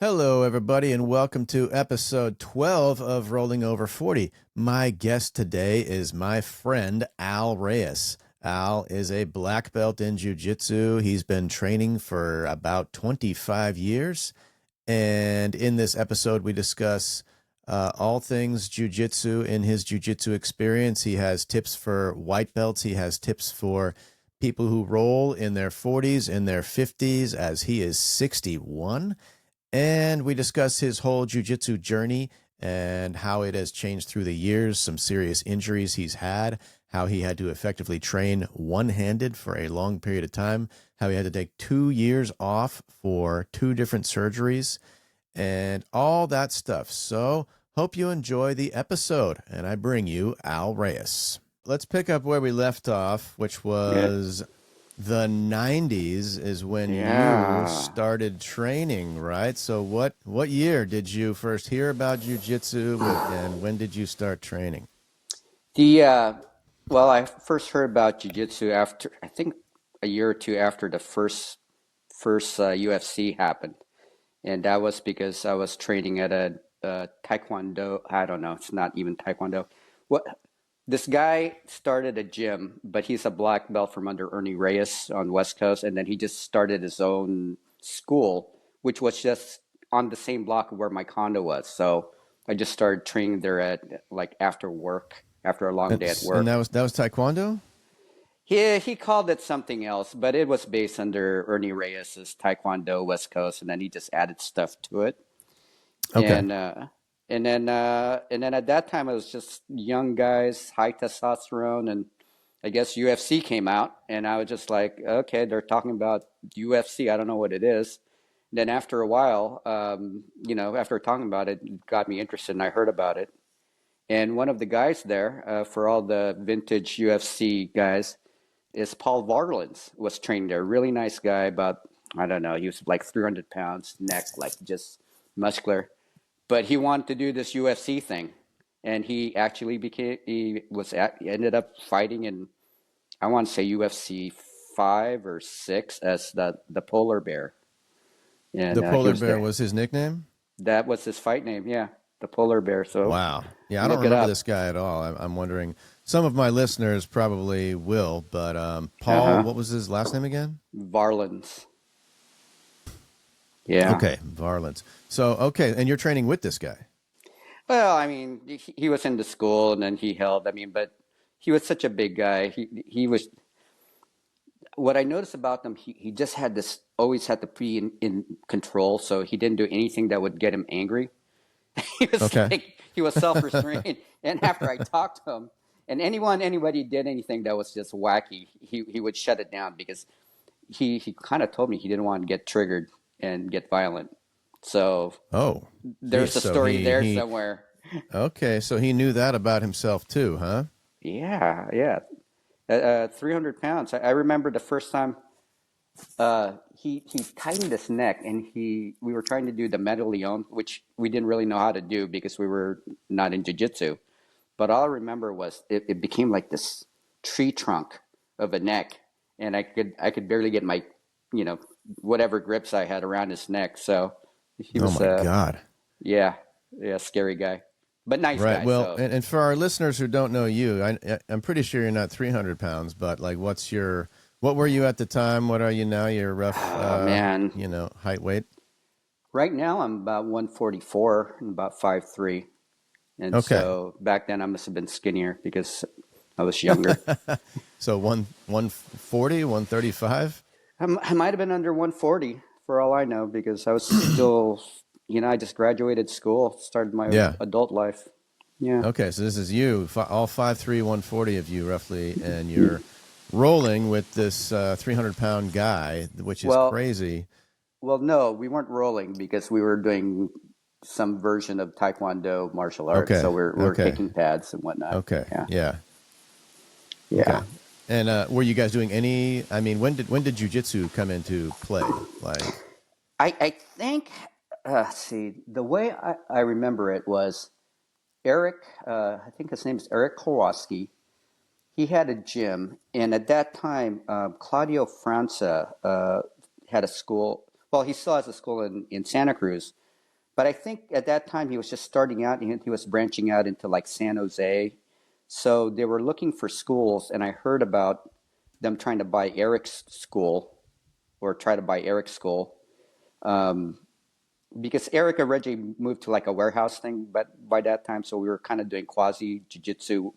Hello, everybody, and welcome to episode 12 of Rolling Over 40. My guest today is my friend, Al Reyes. Al is a black belt in jiu-jitsu. He's been training for about 25 years. And in this episode, we discuss all things jiu-jitsu in his jiu-jitsu experience. He has tips for white belts. He has tips for people who roll in their 40s, in their 50s, as he is 61. And we discuss his whole jiu-jitsu journey and how it has changed through the years, some serious injuries he's had, how he had to effectively train one-handed for a long period of time, how he had to take 2 years off for 2 different surgeries, and all that stuff. So hope you enjoy the episode, and I bring you Al Reyes. Let's pick up where we left off, which was the 90s is when you started training, right? So what year did you first hear about jiu-jitsu, and when did you start training? Well, I first heard about jiu-jitsu after, I think, a year or two after the first UFC happened, and that was because I was training at a taekwondo. I don't know, it's not even taekwondo. What This guy started a gym, but he's a black belt from under Ernie Reyes on West Coast, and then he just started his own school, which was just on the same block where my condo was. So I just started training there at like after work, after a long day at And work. that was taekwondo? He called it something else, but it was based under Ernie Reyes's Taekwondo West Coast, and then he just added stuff to it. Okay. And and then at that time it was just young guys, high testosterone, and I guess UFC came out, and I was just like, okay, they're talking about UFC. I don't know what it is. Then after a while, after talking about it, it got me interested, and I heard about it. And one of the guys there, for all the vintage UFC guys, is Paul Varlins, was trained there. Really nice guy, about, I don't know, he was like 300 pounds, neck like just muscular. But he wanted to do this UFC thing. And he actually he ended up fighting in, I want to say UFC 5 or 6 as the polar bear. And The he polar was bear there. was his nickname? That was his fight name, yeah, the polar bear. So Wow. Yeah, I don't look it remember up. this guy at all. I'm wondering. Some of my listeners probably will, but Paul, Uh-huh. what was his last name again? Varlins. Yeah. Okay, Varlins. So, okay, and you're training with this guy. Well, I mean, he was in the school, and then he held. I mean, but he was such a big guy. He was. What I noticed about him, he just had this, always had to be in control, so he didn't do anything that would get him angry. He was Okay. like, he was self-restrained. And after I talked to him, and anybody did anything that was just wacky, he would shut it down, because he kind of told me he didn't want to get triggered and get violent. So Oh, geez. there's a So story he there he somewhere. okay, so he knew that about himself too, huh? Yeah, yeah. 300 pounds. I remember the first time he tightened his neck, and we were trying to do the medallion, which we didn't really know how to do because we were not in jiu-jitsu. But all I remember was it became like this tree trunk of a neck, and I could barely get my, you know, whatever grips I had around his neck. So he Oh was my God. yeah, yeah, scary guy, but nice Right. guy. Well, So and for our listeners who don't know you, I'm pretty sure you're not 300 pounds, but like, what were you at the time? What are you now? Your rough, oh man, height, weight? right now I'm about 144 and about 5'3". And Okay. so back then I must have been skinnier because I was younger. So 140, 135. I might have been under 140 for all I know, because I was still, I just graduated school, started my Yeah. adult life. Yeah. Okay. So this is you, all 5'3", 140 of you roughly, and you're rolling with this 300-pound guy, which is Well, crazy. no, we weren't rolling because we were doing some version of Taekwondo martial arts. Okay. So we're Okay. kicking pads and whatnot. Okay. Yeah. Yeah. Yeah. Okay. And were you guys doing any? I mean, when did jujitsu come into play? Like, I think, see, the way I remember it was Eric, I think his name is Eric Kowalski. He had a gym, and at that time, Claudio França had a school. Well, he still has a school in Santa Cruz, But I think at that time he was just starting out and he was branching out into like San Jose. So they were looking for schools, and I heard about them trying to buy Eric's school or try to buy Eric's school. Um, because Eric originally moved to like a warehouse thing, but by that time, so we were kind of doing quasi jiu-jitsu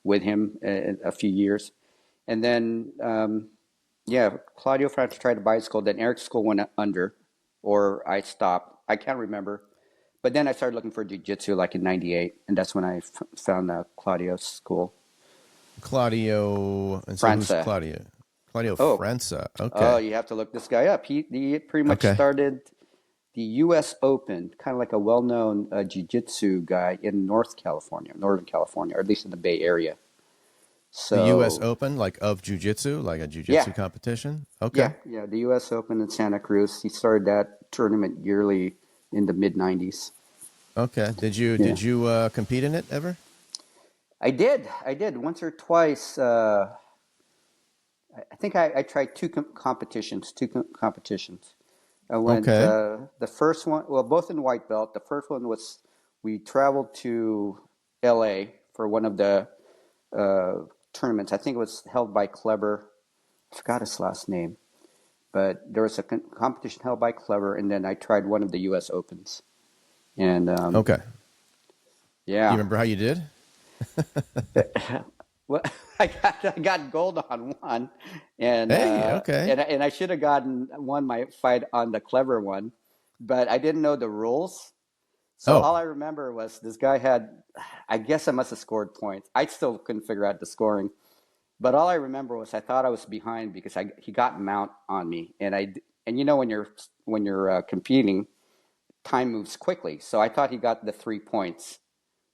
with him a few years. And then, yeah, Claudio tried to buy his school. Then Eric's school went under, or I stopped. I can't remember. But then I started looking for jiu-jitsu like in '98, and that's when I found Claudio's school. Claudio, and so who's Franca. Claudio? Claudio Oh, Franca. oh, Okay. you have to look this guy up. He pretty much Okay. started the U.S. Open, kind of like a well-known jiu-jitsu guy in Northern California, or at least in the Bay Area. The U.S. So, Open, like of jiu-jitsu, like a yeah, jiu-jitsu competition. Okay. yeah, the U.S. Open in Santa Cruz. He started that tournament yearly in the mid '90s. Okay. Did you Yeah, compete in it ever? I did once or twice. I think I tried two competitions. I went Okay. the first one, well, both in white belt. The first one was we traveled to L.A. for one of the uh, tournaments. I think it was held by Kleber. I forgot his last name, but there was a competition held by Kleber, and then I tried one of the U.S. Opens. And Okay. Do you yeah, remember how you did? well, I got gold on one, Hey. Okay. and I should have gotten won my fight on the Clever one, but I didn't know the rules. So Oh. all I remember was this guy had, I guess I must have scored points. I still couldn't figure out the scoring, but all I remember was I thought I was behind because he got mount on me, and you know when you're competing, time moves quickly. So I thought he got the 3 points,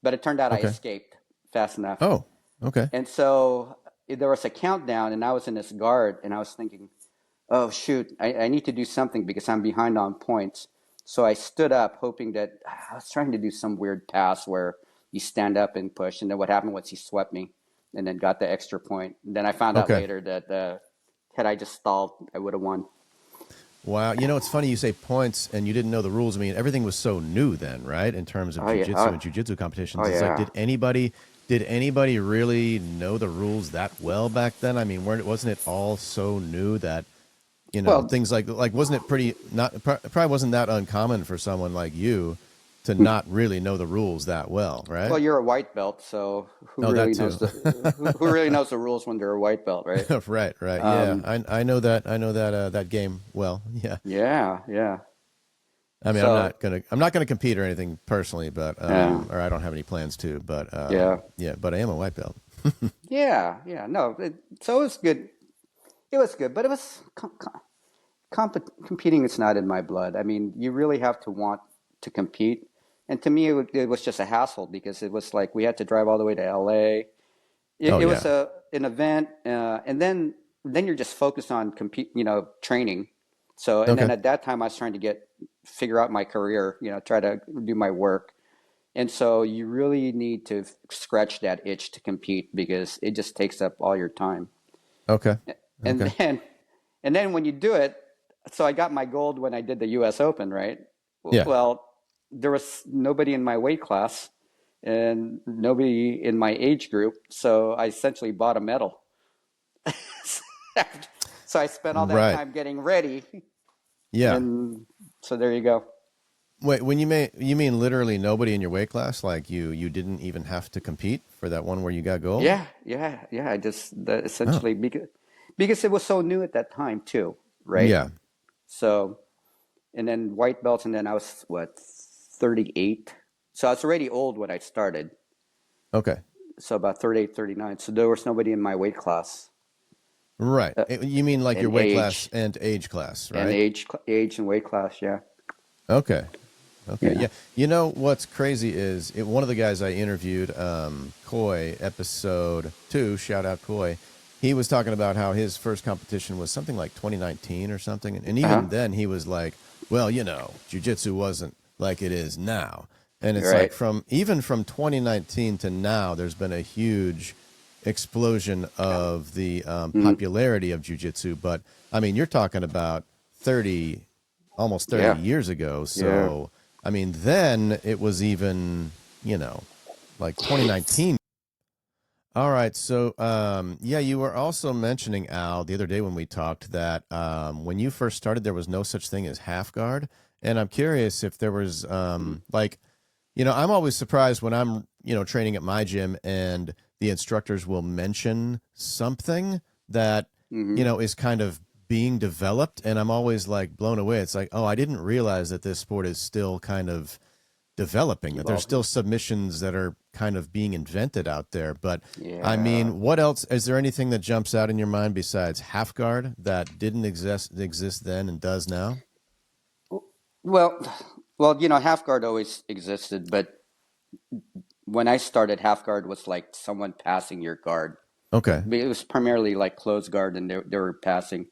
but it turned out I Okay. escaped fast enough. Oh. Okay. And so there was a countdown, and I was in this guard, and I was thinking, oh, shoot, I need to do something because I'm behind on points. So I stood up, hoping that I was trying to do some weird pass where you stand up and push. And then what happened was he swept me and then got the extra point. And then I found out Okay. later that had I just stalled, I would have won. Wow. You know, it's funny you say points and you didn't know the rules. I mean, everything was so new then, right? In terms of Oh, yeah. jujitsu and jujitsu Oh, competitions. It's like, yeah. did anybody really know the rules that well back then? I mean, wasn't it all so new that, Well, things like, wasn't it probably wasn't that uncommon for someone like you to not really know the rules that well, right? well, you're a white belt, so Oh, that too. who really knows the rules when they're a white belt, right? Right, right. Yeah. Um, I know that. I know that, that game well. Yeah. yeah, yeah. I mean, So, I'm not gonna compete or anything personally, but yeah, or I don't have any plans to, but yeah. yeah, but I am a white belt. Yeah, yeah, no. So it was good. It was good, but it was competing. It's not in my blood. I mean, you really have to want to compete, and to me, it was just a hassle because it was like we had to drive all the way to LA. Oh It was yeah. an event, and then you're just focused on training. So, and then Okay. at that time, I was trying to figure out my career. Try to do my work. And so you really need to scratch that itch to compete because it just takes up all your time. Okay. And Okay. then and then when you do it, so I got my gold when I did the US Open, right? Yeah. Well, there was nobody in my weight class and nobody in my age group, so I essentially bought a medal. So I spent all that Right. time getting ready Yeah. and so there you go. Wait, when you mean literally nobody in your weight class, like you didn't even have to compete for that one where you got gold? Yeah, yeah, yeah. Oh. Essentially because it was so new at that time too, right? Yeah. So and then white belts, and then I was what 38. So I was already old when I started. Okay. So about 38, 39. So there was nobody in my weight class, Right. You mean like your and weight class and age class, right? age and weight class. Yeah, Okay. Okay. yeah. Yeah. You know what's crazy is one of the guys I interviewed, Coy, episode 2, shout out Coy. He was talking about how his first competition was something like 2019 or something. And Uh huh. even then he was like, well, jujitsu wasn't like it is now. And it's like Right. even from 2019 to now, there's been a huge explosion of the Mm, popularity of jujitsu. But I mean, you're talking about 30, almost 30 yeah. years ago. Yeah. So I mean, then it was even, like 2019. All right. So, yeah, you were also mentioning, Al, the other day when we talked that when you first started, there was no such thing as half guard. And I'm curious if there was, like, I'm always surprised when I'm, training at my gym and the instructors will mention something that, Hmm. is kind of being developed. And I'm always like blown away. It's like, oh, I didn't realize that this sport is still kind of developing, that there's Evolving. still submissions that are kind of being invented out there. But I Yeah. mean, what else? Is there anything that jumps out in your mind besides half guard that didn't exist then and does now? Well, well, half guard always existed, but when I started, half guard was like someone passing your guard. Okay. It was primarily like closed guard, and they were passing.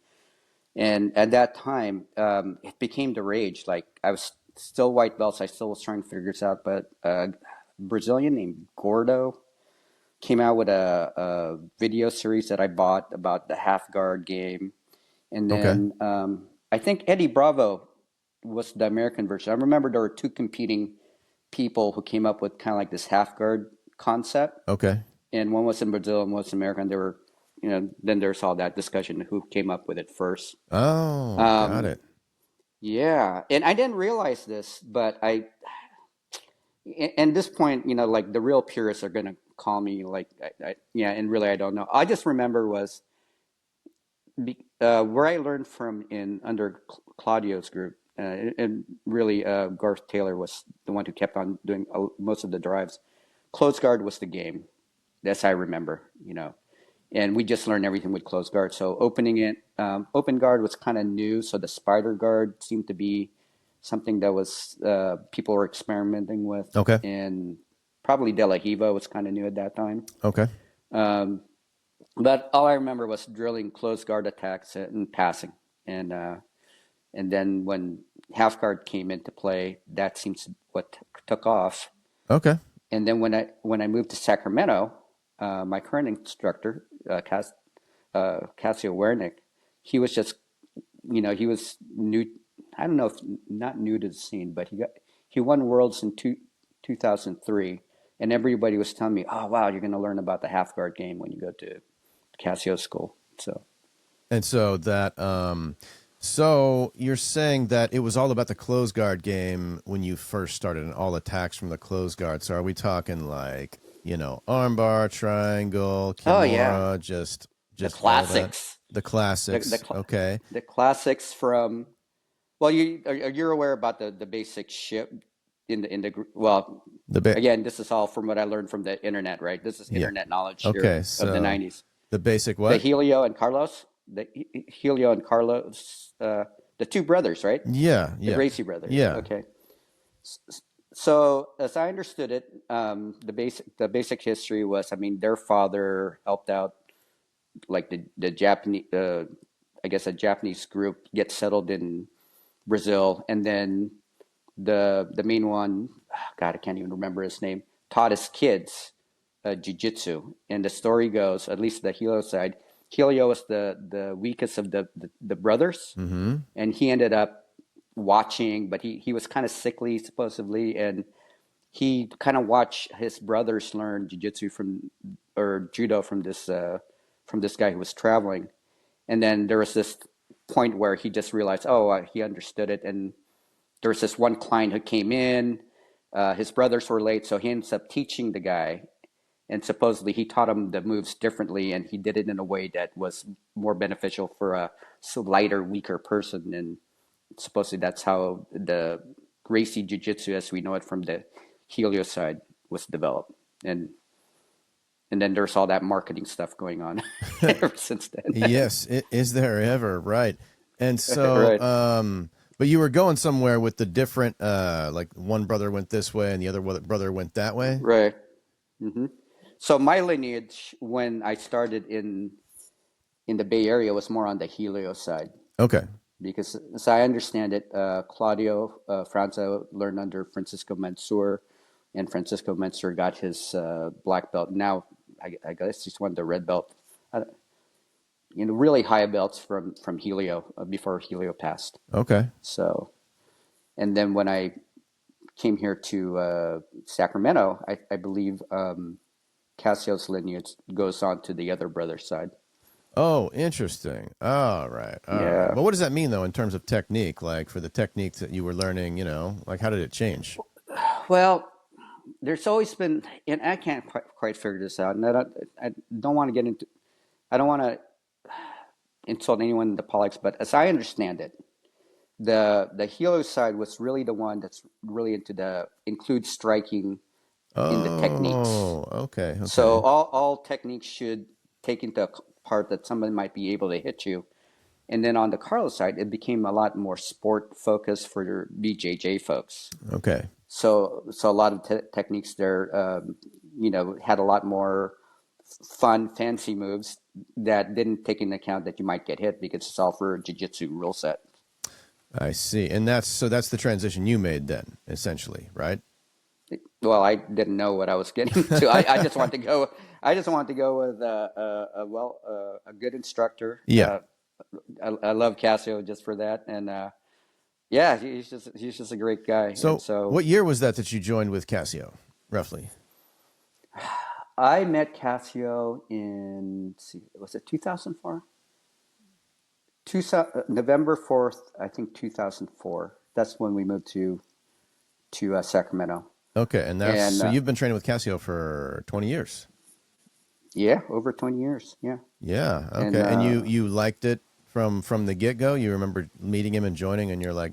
And at that time, it became the rage. Like I was still white belts. I still was trying to figure this out, but a Brazilian named Gordo came out with a video series that I bought about the half guard game. And Okay. then I think Eddie Bravo was the American version. I remember there were two competing people who came up with kind of like this half guard concept, Okay. and one was in Brazil and one was America. And they were, then there's all that discussion who came up with it first. Oh, got Um, it. yeah, and I didn't realize this, but and this point, like the real purists are gonna call me like, yeah, and really I don't know. I just remember was where I learned from in under Claudio's group, and really Garth Taylor was the one who kept on doing most of the drives. Close guard was the game. That's how I remember. And we just learned everything with closed guard. So opening it, open guard was kind of new. So the spider guard seemed to be something that was people were experimenting with, Okay. and probably De La Hiva was kind of new at that time. Okay. Um, but all I remember was drilling closed guard attacks and passing, and uh, and then when half guard came into play, that seems what took off. Okay. And then when I moved to Sacramento, my current instructor, Cassio Werneck, he was just, he was new. I don't know if not new to the scene, but he won worlds in 2003, and everybody was telling me, "Oh wow, you're going to learn about the half guard game when you go to Cassio school." So And so you're saying that it was all about the close guard game when you first started and all attacks from the close guard. So are we talking like, armbar, triangle, oh yeah, kimura, the just all that? classics, The the the classics. cl- Okay. the classics from. Well, you're aware about the basic ship well, The ba- again, this is all from what I learned from the internet, right? This is yeah. internet knowledge here Okay. of the So 90s. the basic The what? Helio and Carlos, Helio and Carlos, the two brothers, right? Yeah, The yeah. Gracie brothers. Yeah. Okay. So as I understood it, the basic history was, I mean, their father helped out like the Japanese, I guess a Japanese group get settled in Brazil, and then the main one, God, I can't even remember his name, taught his kids jujitsu. And the story goes, at least the Helio side, Helio was the weakest of the brothers, Mm-hmm. and he ended up watching, but he was kind of sickly supposedly, and he kind of watched his brothers learn jujitsu from or judo from this guy who was traveling, and then there was this point where he just realized, oh, he understood it, and there was this one client who came in. His brothers were late, so he ends up teaching the guy. And supposedly he taught him the moves differently, and he did it in a way that was more beneficial for a lighter, weaker person. And supposedly that's how the Gracie Jiu Jitsu, as we know it from the Helio side, was developed. And then there's all that marketing stuff going on ever since then. Yes, is there ever, right? And so, Right. but you were going somewhere with the different, like one brother went this way and the other brother went that way. Right. Hmm. So my lineage, when I started in the Bay Area, was more on the Helio side Okay, because, as I understand it, Claudio Franza learned under Francisco Mansour, and Francisco Mansour got his black belt. Now, I guess he's won the red belt. Uh, really high belts from Helio before Helio passed. okay, So, and then when I came here to Sacramento, I believe Cassio's lineage goes on to the other brother's side. Oh, interesting. All right. All right. Yeah. But what does that mean though in terms of technique? Like for the techniques that you were learning, like how did it change? Well, there's always been, and I can't quite figure this out, and I don't want to get into, I don't want to insult anyone in the politics, but as I understand it, the healer side was really the one that's really into the include striking in the techniques. Oh, okay. So Okay. all techniques should take into part that somebody might be able to hit you. And then on the Carlos side, it became a lot more sport focused for your BJJ folks. Okay. So a lot of techniques there, had a lot more fun, fancy moves that didn't take into account that you might get hit because it's all for jiu-jitsu rule set. I see. And that's the transition you made then, essentially, right? Well, I didn't know what I was getting to. I just wanted to go. I just wanted to go with a good instructor. Yeah. I love Cassio just for that, and yeah, he's just a great guy. And So so what year was that you joined with Cassio, roughly? I met Cassio in, let's see, was it 2004? November 4th, I think 2004. That's when we moved to Sacramento. Okay. And And so you've been training with Cassio for 20 years. yeah, over 20 years. Yeah. Yeah. And Okay. And you liked it from the get-go? You remember meeting him and joining and you're like,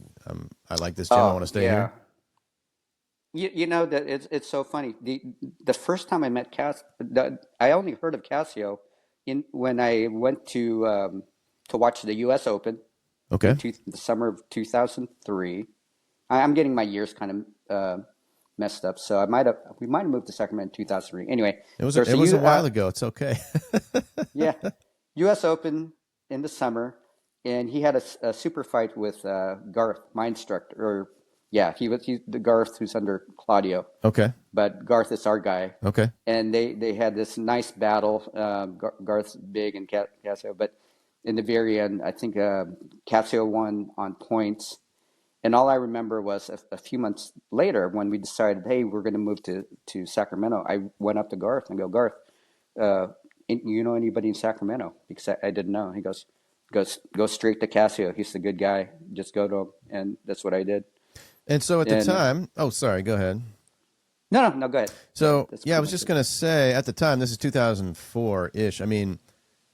I like this gym. I want to stay yeah. here. You know that it's so funny. The first time I met I only heard of Cassio in when I went to watch the U.S. Open Okay. the summer of 2003. I'm getting my years kind of messed up, so we might have moved to Sacramento in 2003. Anyway, It was a while ago. It's okay. yeah, U.S. Open in the summer, and he had a super fight with Garth, my instructor. Or yeah, he's the Garth who's under Claudio, Okay. but Garth is our guy. Okay. And they had this nice battle. Garth's big and Cassio, but in the very end, I think Cassio won on points. And all I remember was a few months later when we decided, hey, we're going to move to Sacramento. I went up to Garth and go, Garth, uh, you know anybody in Sacramento? Because I didn't know. He goes, go straight to Cassio. He's a good guy. Just go to him. And that's what I did. And so at the And time, oh, sorry, go ahead. no, go ahead. So That's yeah, I pretty was much just it. going to say at the time, this is 2004-ish. I mean,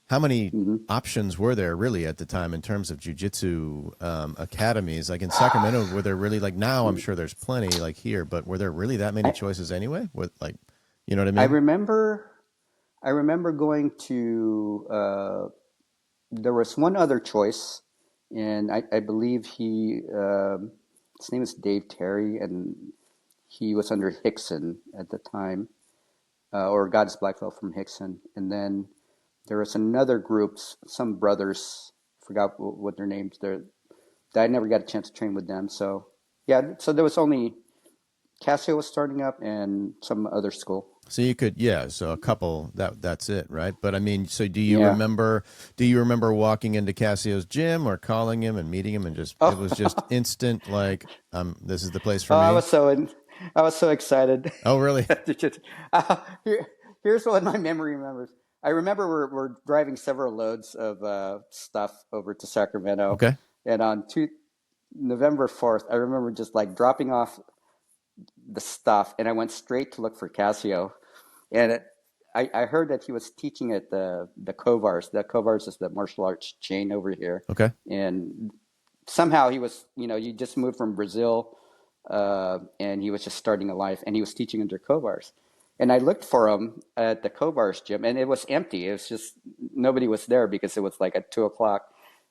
how many Mm-hmm. options were there really at the time in terms of jujitsu academies? Like in Sacramento, were there really like now? I'm sure there's plenty like here, but were there really that many I, choices anyway? With like, you know what I I mean? remember I remember going to there was one other choice, and I believe his name is Dave Terry, and he was under Hickson at the time, or got his black belt from Hickson. And then there was another group, some brothers, forgot what their names. I never got a chance to train with them. So yeah, so there was only Casio was starting up and some other school. So you could, yeah. So a couple that's it, right? But I mean, so Yeah. Do you remember walking into Cassio's gym or calling him and meeting him and just it was just Oh, instant like, this is the place oh, for me. I was so excited. Oh, really? Here, here's what my memory remembers. I remember we're driving several loads of stuff over to Sacramento, Okay. and on November 4th, I remember just like dropping off the stuff, and I went straight to look for Casio, and I heard that he was teaching at the Kovars. The Kovars is the martial arts chain over here, Okay. and somehow he was, you just moved from Brazil, and he was just starting a life, and he was teaching under Kovars. And I looked for him at the Kovars gym, and it was empty. It was just nobody was there because it was like at 2 o'clock.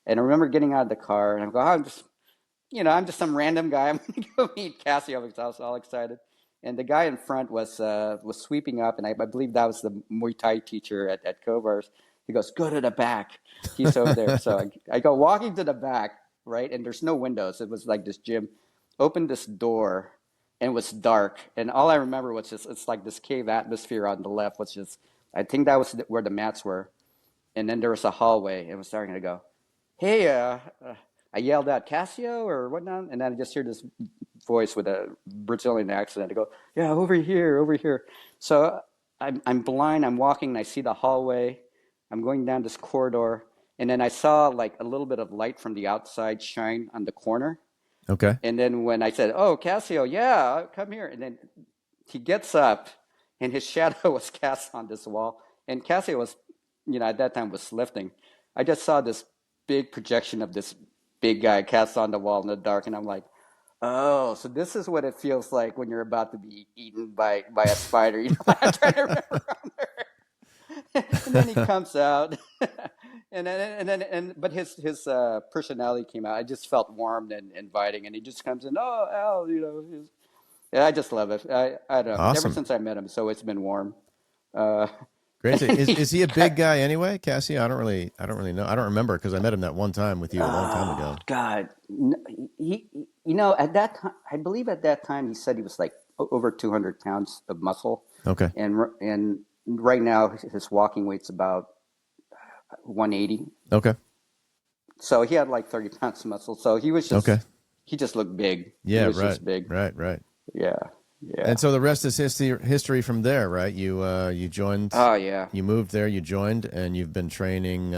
And I remember getting out of the car, and I'm going, I'm just some random guy. I'm going to go meet Cassio because I was all excited. And the guy in front was sweeping up, and I believe that was the Muay Thai teacher at Kovars. He goes, go to the back. He's over there. So I go walking to the back, right? And there's no windows. It was like this gym. Opened this door, and it was dark. And all I remember was just, it's like this cave atmosphere on the left was just, I think that was where the mats were. And then there was a hallway. It was starting to go, hey, I yelled out Cassio or whatnot, and then I just hear this voice with a Brazilian accent. I go, yeah, over here, over here. So I'm blind. I'm walking, and I see the hallway. I'm going down this corridor, and then I saw like a little bit of light from the outside shine on the corner. Okay. And then when I said, "Oh, Cassio, yeah, come here," and then he gets up, and his shadow was cast on this wall, and Cassio was, at that time was lifting. I just saw this big projection of this big guy cast on the wall in the dark, and I'm like, "Oh, so this is what it feels like when you're about to be eaten by a spider." I'm trying to remember around there. And then he comes out, but his personality came out. I just felt warm and inviting, and he just comes in. Oh, Al, yeah, I just love it. I don't know. Ever Awesome. since I met him, so it's been warm. Uh, Great. and Is he a big guy anyway, Cassie? I don't really know. I don't remember because I met him that one time with you a long time oh ago. God, he at that time, I believe at that time he said he was like over 200 pounds of muscle, Okay. and right now his walking weight's about 180. Okay. So he had like 30 pounds of muscle. So Okay. he just looked big. He Yeah. was Right. just big. Right. Right. Yeah. Yeah. And so the rest is history from there, right? You joined, Oh, yeah. you moved there, you joined, and you've been training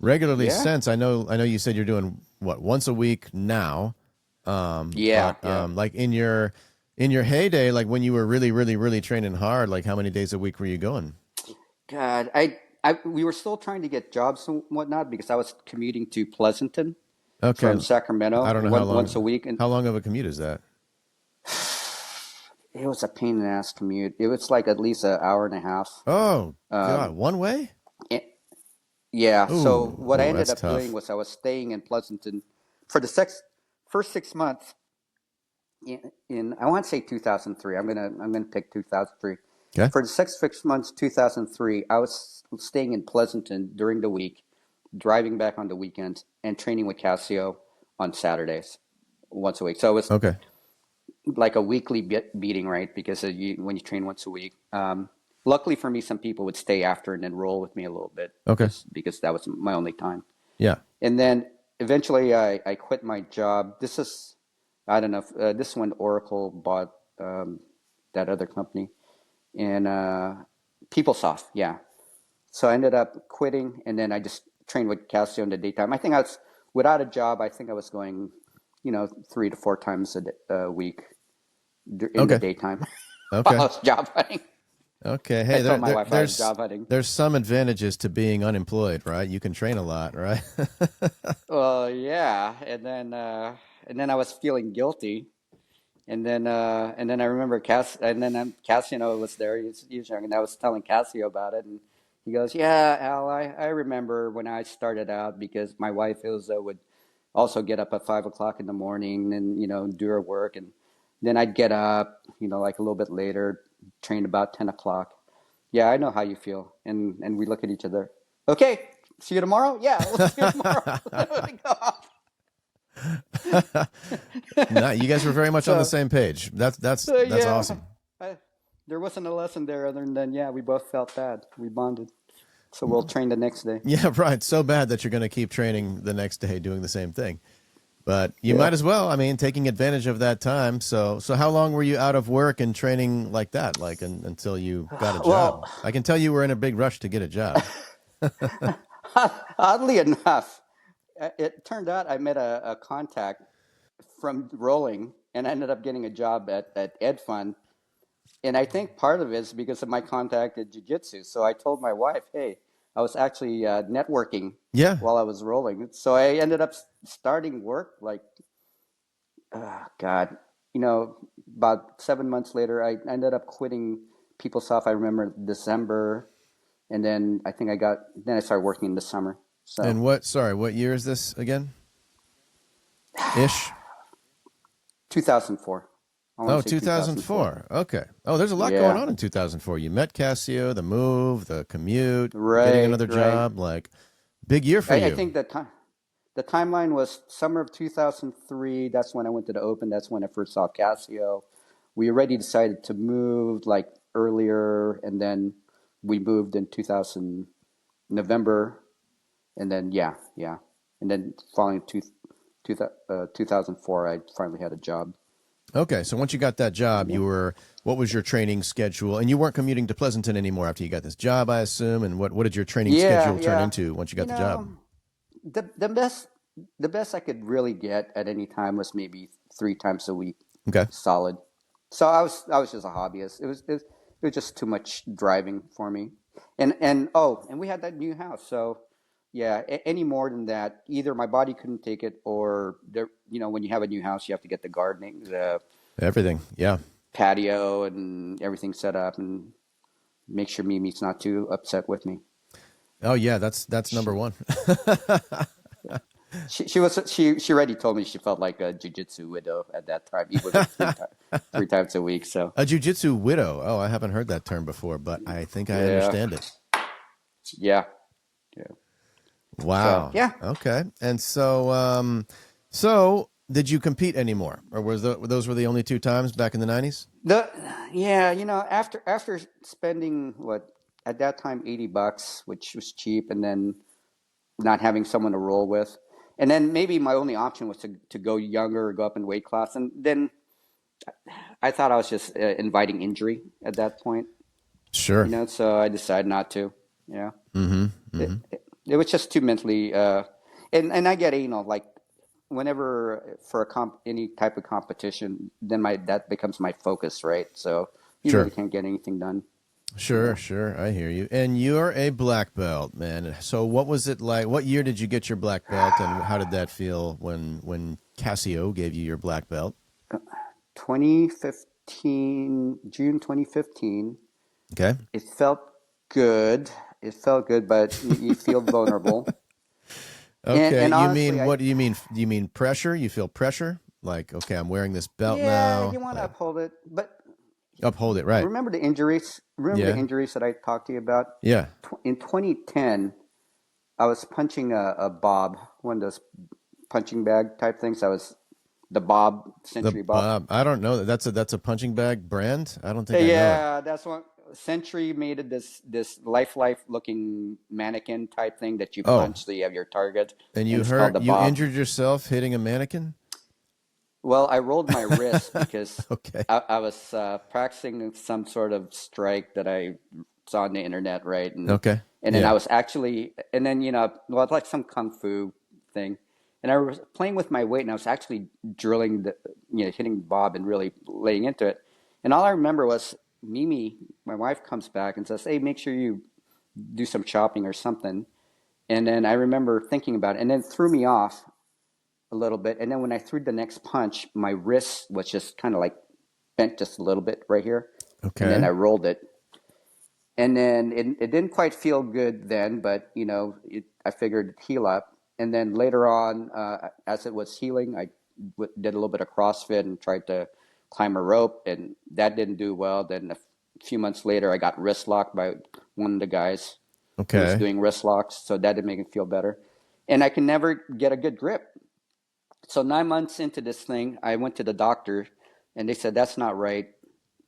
regularly Yeah. since. I know you said you're doing what, once a week now. Yeah. But Yeah. like in your heyday, like when you were really, really, really training hard, like how many days a week were you going? God, we were still trying to get jobs and whatnot because I was commuting to Pleasanton Okay. from I Sacramento don't know once a week. And how long of a commute is that? it was a pain in the ass commute. It was like at least an hour and a half. Oh God, Um, one way? Yeah. So what I Ooh, ended that's up doing tough. was I was staying in Pleasanton for the first 6 months in I want to say 2003. I'm gonna pick 2003. Okay. For the 6 months 2003, I was staying in Pleasanton during the week, driving back on the weekends, and training with Cassio on Saturdays once a week. So it was Okay. like a weekly beating, right? Because when you train once a week. Luckily for me, some people would stay after and then roll with me a little bit Okay. because that was my only time. Yeah. And then eventually I quit my job. I don't know, this is when Oracle bought that other company and PeopleSoft, yeah. So I ended up quitting and then I just trained with Cassio in the daytime. I think I was, without a job, I think I was going, 3 to 4 times a week in the Okay. daytime while I Okay. was job hunting. Okay. I Hey, told my wife I was job hunting. there's some advantages to being unemployed, right? You can train a lot, right? Well, yeah, and then I was feeling guilty, and then I remember Cassio was there. He was young, and I was telling Cassio about it, and he goes, "Yeah, Al, I remember when I started out because my wife Ilza would also get up at 5 o'clock in the morning and do her work, and then I'd get up, like a little bit later, train about 10 o'clock. Yeah, I know how you feel." And we look at each other. Okay, see you tomorrow. Yeah, we'll see you tomorrow. We go off. No, you guys were very much on the So same page. That's yeah, awesome. I, there wasn't a lesson there other than yeah, we both felt bad. We bonded. So we'll train the next day. Yeah, right. So bad that you're going to keep training the next day doing the same thing. But you Yeah. might as well. I mean, taking advantage of that time. So how long were you out of work and training like that? Like until you got a Well, job? I can tell you were in a big rush to get a job. oddly enough, it turned out I met a contact from rolling and I ended up getting a job at EdFund. And I think part of it is because of my contact at jiu-jitsu. So I told my wife, hey, I was actually networking Yeah. while I was rolling. So I ended up starting work like, God, about 7 months later, I ended up quitting PeopleSoft. I remember December. And then then I started working in the summer. So And what year is this again? Ish. 2004. I want Oh, to say 2004. 2004. Okay. Oh, there's a lot going Yeah. on in 2004. You met Cassio, the move, the commute, getting Right, another right. job, like big year for I you. think the timeline was summer of 2003. That's when I went to the Open. That's when I first saw Cassio. We already decided to move like earlier, and then we moved in 2000 November, and then yeah, and then following 2004, I finally had a job. Okay, so once you got that job, what was your training schedule? And you weren't commuting to Pleasanton anymore after you got this job, I assume. And what did your training Yeah, schedule turn yeah. into once you got You the job? know, the best I could really get at any time was maybe 3 times a week, Okay. solid. So I was just a hobbyist. It was just too much driving for me. And we had that new house. So yeah, any more than that, either my body couldn't take it, or there, when you have a new house, you have to get the gardening, the Everything. Yeah. patio, and everything set up, and make sure Mimi's not too upset with me. Oh yeah, that's number She one. she already told me she felt like a jujitsu widow at that time, even with 3 times a week. So A jujitsu widow. Oh, I haven't heard that term before, but I think I yeah, understand it. yeah, yeah. So Wow. yeah, Okay. And so did you compete anymore, or those were the only two times back in the 90s? the yeah, after spending what at that time $80, which was cheap, and then not having someone to roll with, and then maybe my only option was to go younger or go up in weight class, and then I thought I was just inviting injury at that point, Sure. so I decided not to. Yeah. Mm-hmm. Mm-hmm. It was just too mentally, and I get it, like whenever for any type of competition, then that becomes my focus, right? So you really Sure. can't get anything done. Sure, sure. I hear you. And you're a black belt, man. So what was it like? What year did you get your black belt, and how did that feel when Cassio gave you your black belt? 2015, June 2015. Okay. It felt good. It felt good, but you feel vulnerable. Okay. And You honestly, mean, what do you mean? Do you mean pressure? You feel pressure? Like, okay, I'm wearing this belt yeah, now. you want to Like, uphold it, but uphold it, right? remember the injuries. Remember the Yeah. injuries that I talked to you about. Yeah. In 2010, I was punching a bob, one of those punching bag type things. I was the bob, The Century Bob. I don't know. That's a punching bag brand. I don't think I know it. Yeah, that's one. Century made it this life looking mannequin type thing that you Oh, punch, so you have your target, and and it's called the you bob. injured yourself hitting a mannequin? Well, I rolled my wrist because Okay. I was practicing some sort of strike that I saw on the internet, right? Okay. And then I Yeah. was actually, and then well, it's like some kung fu thing, and I was playing with my weight, and I was actually drilling hitting Bob and really laying into it. And all I remember was Mimi, my wife, comes back and says, "Hey, make sure you do some chopping or something." And then I remember thinking about it, and then it threw me off a little bit. And then when I threw the next punch, my wrist was just kind of like bent just a little bit right here. And then I Okay. rolled it. And then it didn't quite feel good then, but I figured it'd heal up. And then later on, as it was healing, I did a little bit of CrossFit and tried to climb a rope, and that didn't do well. Then a few months later, I got wrist locked by one of the guys who was Okay. doing wrist locks, so that didn't make me feel better. And I can never get a good grip. So 9 months into this thing, I went to the doctor, and they said that's not right.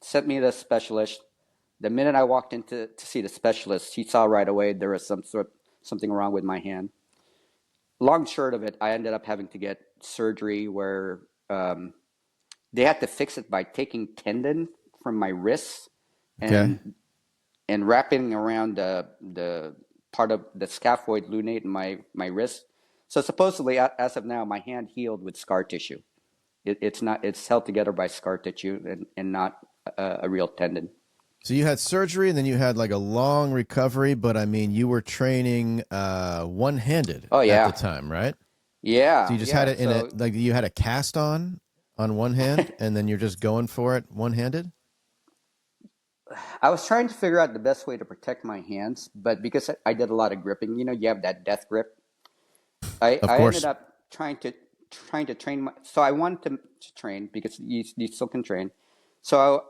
Sent me to the specialist. The minute I walked in to see the specialist, he saw right away there was something wrong with my hand. Long short of it, I ended up having to get surgery where they had to fix it by taking tendon from my wrist Okay. and wrapping around the part of the scaphoid lunate in my wrist. So supposedly, as of now, my hand healed with scar tissue. It's held together by scar tissue and not a real tendon. So you had surgery and then you had like a long recovery, but I mean, you were training one-handed Oh at the yeah, time, right? So yeah, you just had yeah. it in a So like you had a cast on one hand and then you're just going for it one-handed? I was trying to figure out the best way to protect my hands, but because I did a lot of gripping, you have that death grip. Of I ended course. up trying to train so I wanted to train because you still can train. So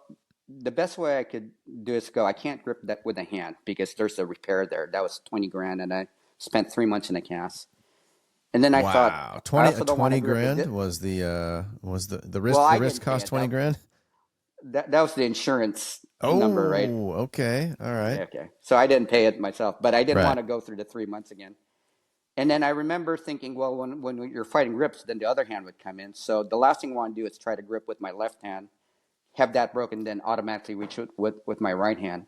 the best way I could do is go. I can't grip that with a hand because there's a repair there. That was 20 grand, and I spent 3 months in a cast. And then I thought Wow. I 20 also don't want to 20 grip grand it. was the Well, wrist I didn't pay cost it. 20 grand? That was the insurance number, right? Oh, okay. All right. Yeah, okay. So I didn't pay it myself, but I didn't Right. want to go through the 3 months again. And then I remember thinking, well, when you're fighting grips, then the other hand would come in. So the last thing I want to do is try to grip with my left hand, have that broken, then automatically reach it with my right hand.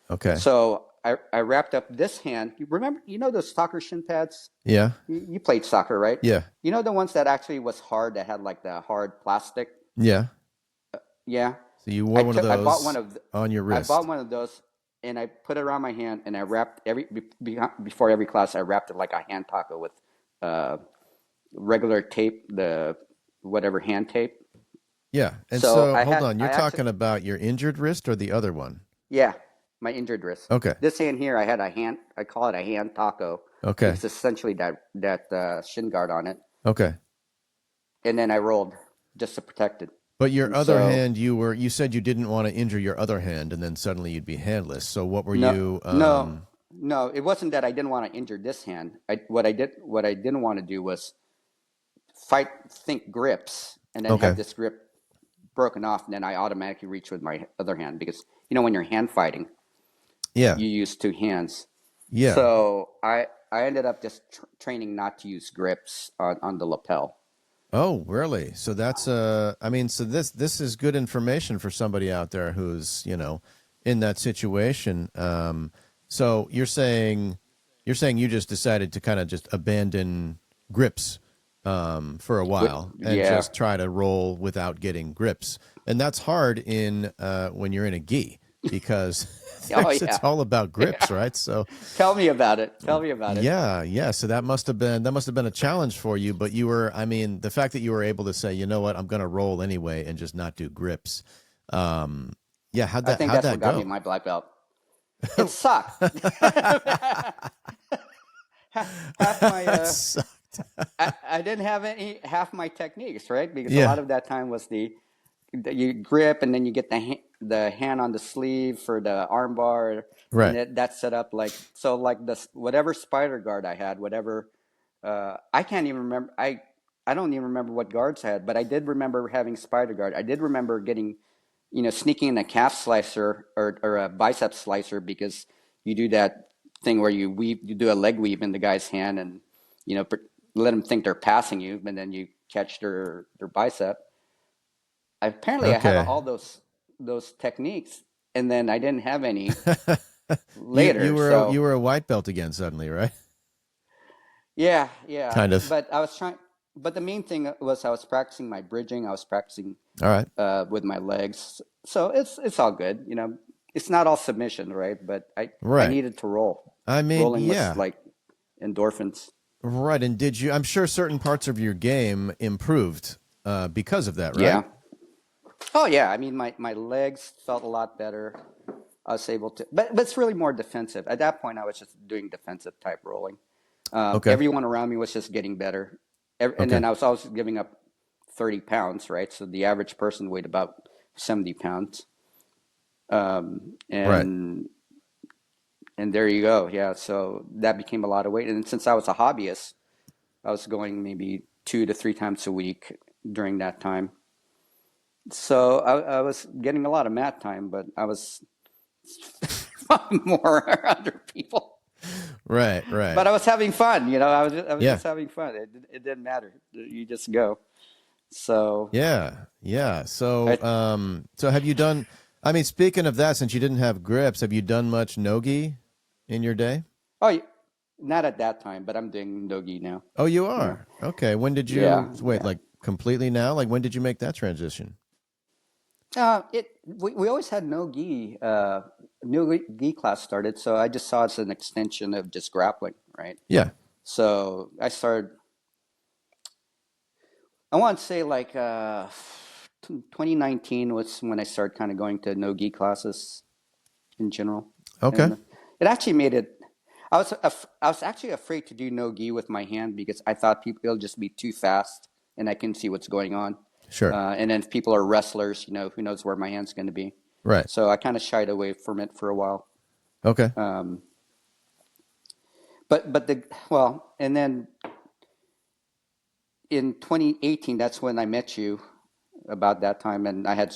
Okay. So I wrapped up this hand. You remember, those soccer shin pads? Yeah. You played soccer, right? Yeah. You know the ones that actually was hard, that had like the hard plastic? Yeah. Yeah. So you wore one of I bought those on your I wrist. bought one of those, and I put it around my hand, and I wrapped before every class. I wrapped it like a hand taco with uh, regular tape, the whatever hand tape. Yeah. And So so I hold had on, you're I actually talking about your injured wrist or the other one? yeah, my injured wrist. Okay. This hand here, I had a hand. I call it a hand taco Okay. because it's essentially that shin guard on it, Okay. and then I rolled just to protect it. But your And other so hand, you said you didn't want to injure your other hand, and then suddenly you'd be handless. So what were no, you? no, it wasn't that I didn't want to injure this hand. What I didn't want to do was think grips and then Okay. have this grip broken off, and then I automatically reach with my other hand because when you're hand fighting, Yeah. you use two hands. Yeah. So I ended up just training not to use grips on the lapel. Oh, really? So that's I mean, so this is good information for somebody out there who's, in that situation. So you're saying you just decided to kind of just abandon grips for a while and Yeah. just try to roll without getting grips. And that's hard in when you're in a gi because Oh it's yeah. all about grips, right? So Tell me about it. Tell me about it. yeah, yeah. So that must have been a challenge for you, but I mean, the fact that you were able to say, you know what, I'm going to roll anyway and just not do grips. Yeah, I think how'd that's that what got me go? my black belt. It sucked. half my That sucked. I didn't have half my techniques, right? Because a Yeah, lot of that time was you grip, and then you get the hand on the sleeve for the arm bar, and right. that's set up like so. Like whatever spider guard I had, whatever I can't even remember. I don't even remember what guards I had, but I did remember having spider guard. I did remember getting, sneaking in a calf slicer or a bicep slicer because you do that thing where you do a leg weave in the guy's hand, and let them think they're passing you, and then you catch their bicep. Apparently I had Okay. all those techniques, and then I didn't have any You later. were So you were a white belt again suddenly, right? yeah. Kind of. But I was trying. But the main thing was I was practicing my bridging. I was practicing All right. with my legs. So it's all good. It's not all submission, right? But I Right. needed to roll. I mean, Rolling was yeah. like endorphins. Right. And I'm sure certain parts of your game improved because of that, right? Yeah. Oh yeah. I mean, my legs felt a lot better. I was able to, but it's really more defensive. At that point, I was just doing defensive type rolling. Okay. Everyone around me was just getting better, and Okay. then I was also giving up 30 pounds, right? So the average person weighed about 70 pounds, um, Right. and and there you go. Yeah, so that became a lot of weight, and since I was a hobbyist, I was going maybe 2 to 3 times a week during that time. So I was getting a lot of mat time, but I was more other people. Right. Right. But I was having fun, I was Yeah. just having fun. It didn't matter. You just go. So Yeah. Yeah. I So have you done, I mean, speaking of that, since you didn't have grips, have you done much no-gi in your day? oh not at that time, but I'm doing nogi now. Oh, you Yeah, are. Okay. When did yeah, you wait, yeah. like completely now? Like when did you make that transition? We always had no gi class started, so I just saw it as an extension of just grappling, right? Yeah. So I started. I want to say like 2019 was when I started kind of going to no gi classes in general, Okay. and it actually made it. I was actually afraid to do no gi with my hand because I thought people it'll just be too fast and I can see what's going on. Sure. And then if people are wrestlers, who knows where my hand's going to be. Right. So I kind of shied away from it for a while. Okay. Um, and then in 2018, that's when I met you about that time, and I had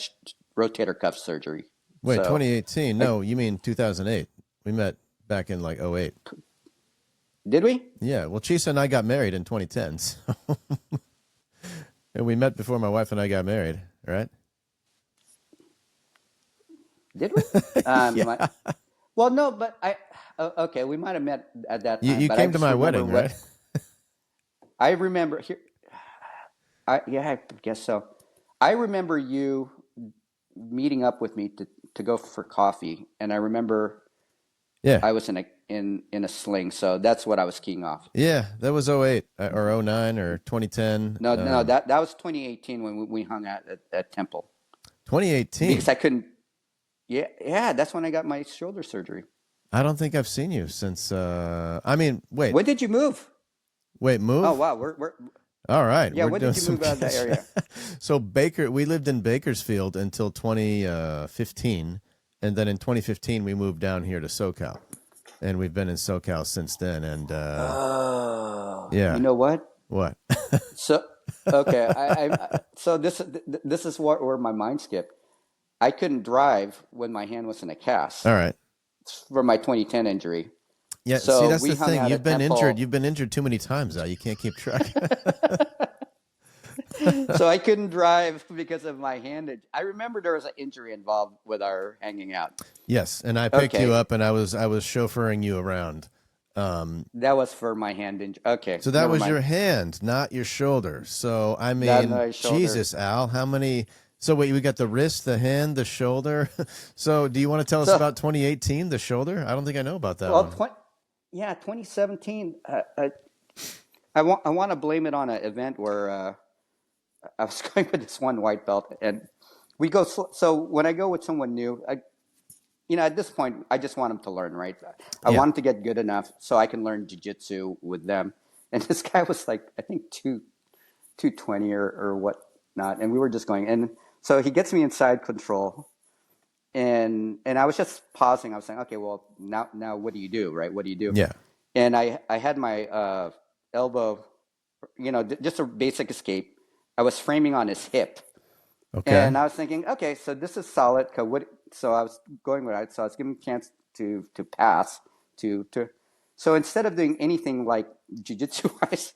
rotator cuff surgery. Wait, So 2018? I, No, you mean 2008. We met back in like '08. Did we? Yeah. Well, Chisa and I got married in 2010. So and we met before my wife and I got married, right? Did we? Yeah. Well, no, but okay, we might have met at that time, You but I came to just my remember wedding, right? what I remember here. Yeah, I guess so. I remember you meeting up with me to go for coffee, and I remember Yeah. I was in a sling, so that's what I was keying off. Yeah. That was '08 or '09 or 2010. No, that was 2018 when we hung out at Temple, because 2018. I couldn't. Yeah, yeah, that's when I got my shoulder surgery. I don't think I've seen you since. I mean, wait, When did you move? Oh move. wow, we're All right, yeah. we're When doing did you some move out of that catch. area? So we lived in Bakersfield until 2015, and then in 2015 we moved down here to SoCal, and we've been in SoCal since then. And Oh, you yeah, know what? what? So okay, so this is where my mind skipped. I couldn't drive when my hand was in a cast All right. for my 2010 injury. Yeah. See, So that's we the hung thing. out You've at been injured. Temple. You've been injured too many times. Now you can't keep track. So I couldn't drive because of my hand. I remember there was an injury involved with our hanging out. Yes, and I picked you Okay, up, and I was chauffeuring you around. that was for my hand injury. Okay, So that never was mind. your hand, not your shoulder. So I That mean, my shoulder. Jesus, Al, how many? So wait, we got the wrist, the hand, the shoulder. So do you want to tell us So about 2018, the shoulder? I don't think I know about that well, one. yeah, 2017. I want to blame it on an event where I was going with this one white belt, and we go. So when I go with someone new, at this point, I just want them to learn, right? I Yeah. want them to get good enough so I can learn jujitsu with them. And this guy was like, I think 220 or whatnot, and we were just going. And so he gets me inside control, and I was just pausing. I was saying, okay, well, now what do you do, right? What do you do? Yeah. And I had my elbow, just a basic escape. I was framing on his hip, Okay. and I was thinking, okay, so this is solid. So I was going with it. So I was giving him a chance to pass to. So instead of doing anything like jujitsu wise,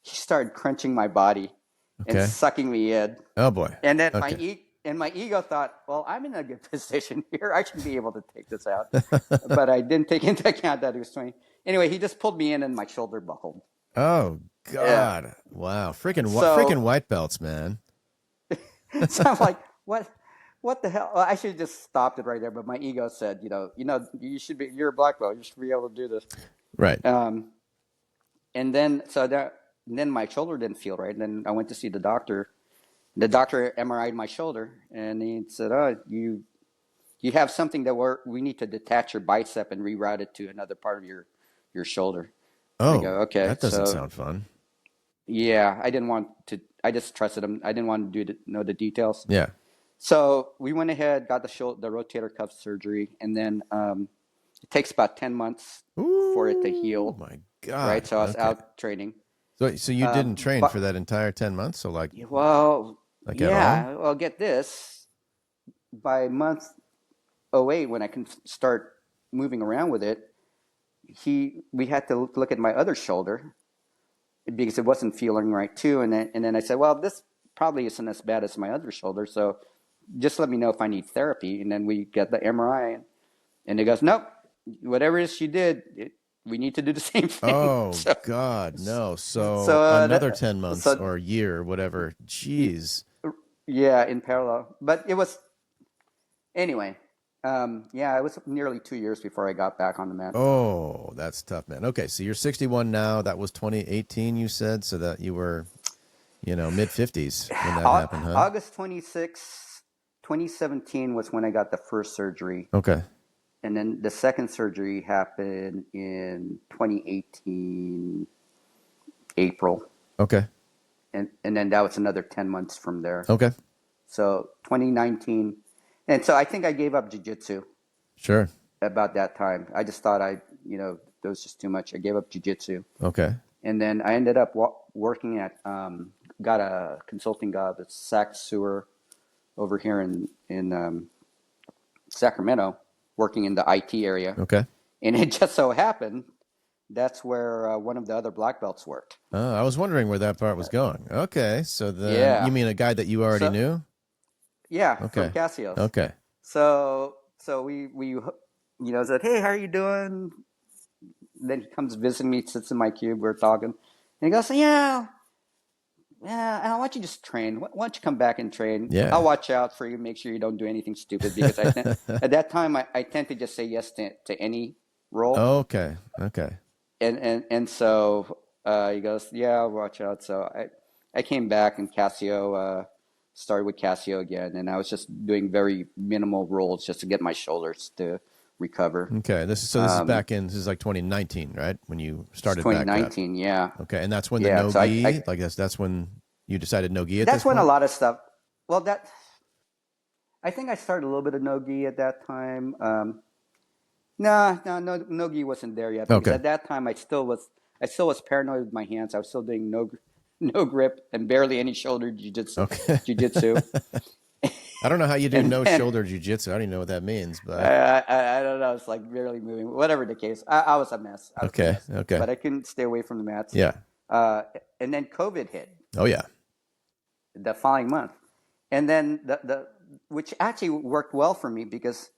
he started crunching my body and Okay. sucking me in. Oh boy. And then Okay. my ego thought, well, I'm in a good position here. I should be able to take this out. But I didn't take into account that he was 20. Anyway, he just pulled me in and my shoulder buckled. Oh Yeah. God. Wow. Freaking So white belts, man. so I'm like, what the hell? Well, I should have just stopped it right there. But my ego said, you're a black belt. You should be able to do this. Right. Um, and then my shoulder didn't feel right. And then I went to see the doctor. The doctor MRI'd my shoulder, and he said, "Oh, you have something that we need to detach your bicep and reroute it to another part of your shoulder." I go, Oh, "Okay." that doesn't So sound fun. yeah, I didn't want to. I just trusted him. I didn't want to know the details. Yeah. So we went ahead, got the rotator cuff surgery, and then it takes about 10 months for it to Ooh, heal. my Right, God. so I was Okay. out training. So you didn't train for But that entire 10 months? So well, like at all? yeah. Well, get this. By month '08, when I can start moving around with it, we had to look at my other shoulder because it wasn't feeling right too. And then I said, well, this probably isn't as bad as my other shoulder, so just let me know if I need therapy. And then we get the MRI, and it goes, nope, whatever it is you did, we need to do the same thing. Oh So, God, no. so, So uh, another that, 10 months so or a year or whatever. Jeez. yeah, in parallel. But it was anyway. Yeah, it was nearly 2 years before I got back on the mat. Oh, that's tough, man. Okay, so you're 61 now. That was 2018, you said, so that you were, mid 50s when that happened, huh? August 26, 2017 was when I got the first surgery. Okay. And then the second surgery happened in 2018, April. Okay. And then that was another 10 months from there. Okay. So 2019. And so I think I gave up jiu-jitsu Sure. about that time. I just thought there was just too much. I gave up jiu-jitsu. Okay. And then I ended up working got a consulting job at Sac Sewer over here in Sacramento, working in the IT area. Okay. And it just so happened that's where one of the other black belts worked. Oh, I was wondering where that part was going. Okay, so then you Yeah. mean a guy that you already So knew? yeah, from Okay, Cassio's. okay, So we said, hey, how are you doing? Then he comes visit me, sits in my cube, we're talking, and he goes, yeah, I want you to just train. Why don't you come back and train? I'll yeah. watch out for you, make sure you don't do anything stupid because at that time I tend to just say yes to any role, Okay, okay, and so he goes, yeah, I'll watch out. So I came back and Cassio started with Cassio again, and I was just doing very minimal rolls just to get my shoulders to recover. okay. This is like 2019, right? When you It's started back up. 2019, yeah, Okay, and that's when the yeah. no So gi, like that's when you decided no gi at this that's when a point. lot of stuff. Well, I think I started a little bit of no-gi at that time. No-gi wasn't there yet because Okay, at that time I still was paranoid with my hands. I was still doing no grip and barely any shoulder okay. jujitsu. I don't know how you do And no then shoulder jujitsu. I don't even know what that means, I, but I don't know, it's like barely moving. Whatever the case, I was a mess. I was a okay, mess, okay, but I couldn't stay away from the mats. yeah. Uh, and then COVID hit Oh yeah. the following month, and then the which actually worked well for me because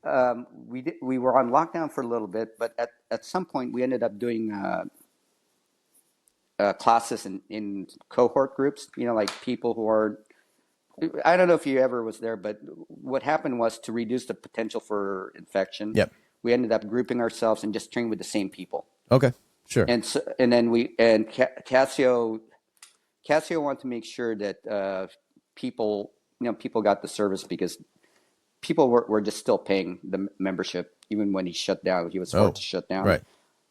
we were on lockdown for a little bit, but at some point we ended up doing classes in cohort groups. You know, like people who are. I don't know if you ever was there, but what happened was to reduce the potential for infection. Yep. We ended up grouping ourselves and just training with the same people. Okay. Sure. And then Cassio wanted to make sure that people got the service because people were just still paying the membership even when he shut down. He was forced to shut down, Right.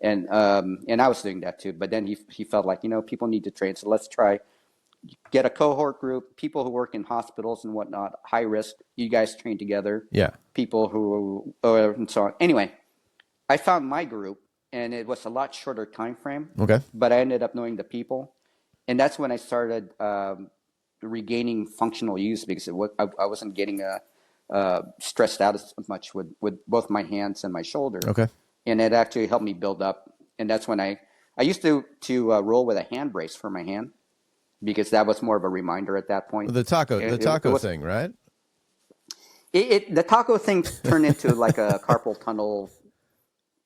and I was doing that too. But then he felt like people need to train, so let's try get a cohort group, people who work in hospitals and whatnot, high risk. You guys train together. Yeah. People who and so on. Anyway, I found my group, and it was a lot shorter time frame. Okay. But I ended up knowing the people, and that's when I started regaining functional use because I wasn't getting stressed out as much with both my hands and my shoulder. Okay. And it actually helped me build up. And that's when I used to roll with a hand brace for my hand because that was more of a reminder at that point. The taco was, thing, right? The taco thing turned into like a carpal tunnel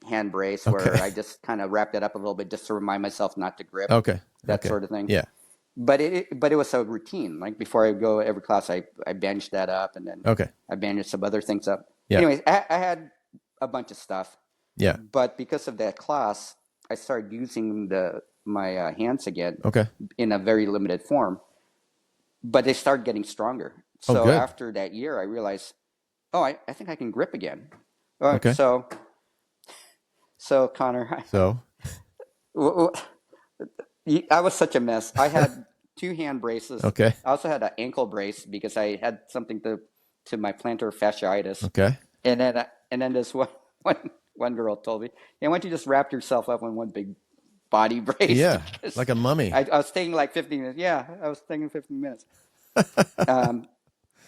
hand brace where I just kind of wrapped it up a little bit just to remind myself not to grip. Okay. That sort of thing. Yeah. But it was a routine. Like before I go every class, I bandaged that up, and then I bandaged some other things up. Yeah. Anyways, I had a bunch of stuff. Yeah. But because of that class, I started using my hands again. Okay. In a very limited form. But they started getting stronger. So after that year, I realized, I think I can grip again. Okay. So Connor, So I was such a mess. I had 2 hand braces. Okay. I also had an ankle brace because I had something to my plantar fasciitis. Okay. And then this one girl told me, "Hey, why don't you just wrap yourself up in one big body brace?" Yeah, like a mummy. I was taking like 15 minutes. Yeah, I was taking 15 minutes.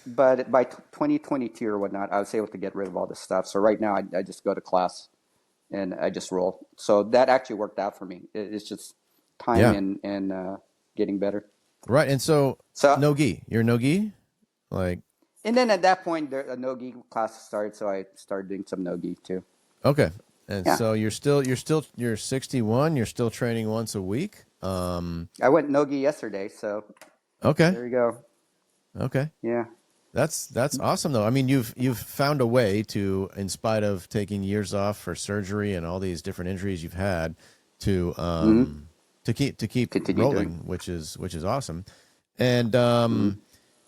But by 2022 or whatnot, I was able to get rid of all this stuff. So right now, I just go to class and I just roll. So that actually worked out for me. It's just time and getting better. Right, and so no gi. You're no gi, like. And then at that point, a no gi class started, so I started doing some no gi too. Okay, and so you're 61. You're still training once a week. I went no gi yesterday, so okay, there you go. Okay, yeah, that's awesome though. I mean, you've found a way to, in spite of taking years off for surgery and all these different injuries you've had, to keep continue rolling, doing. which is awesome. And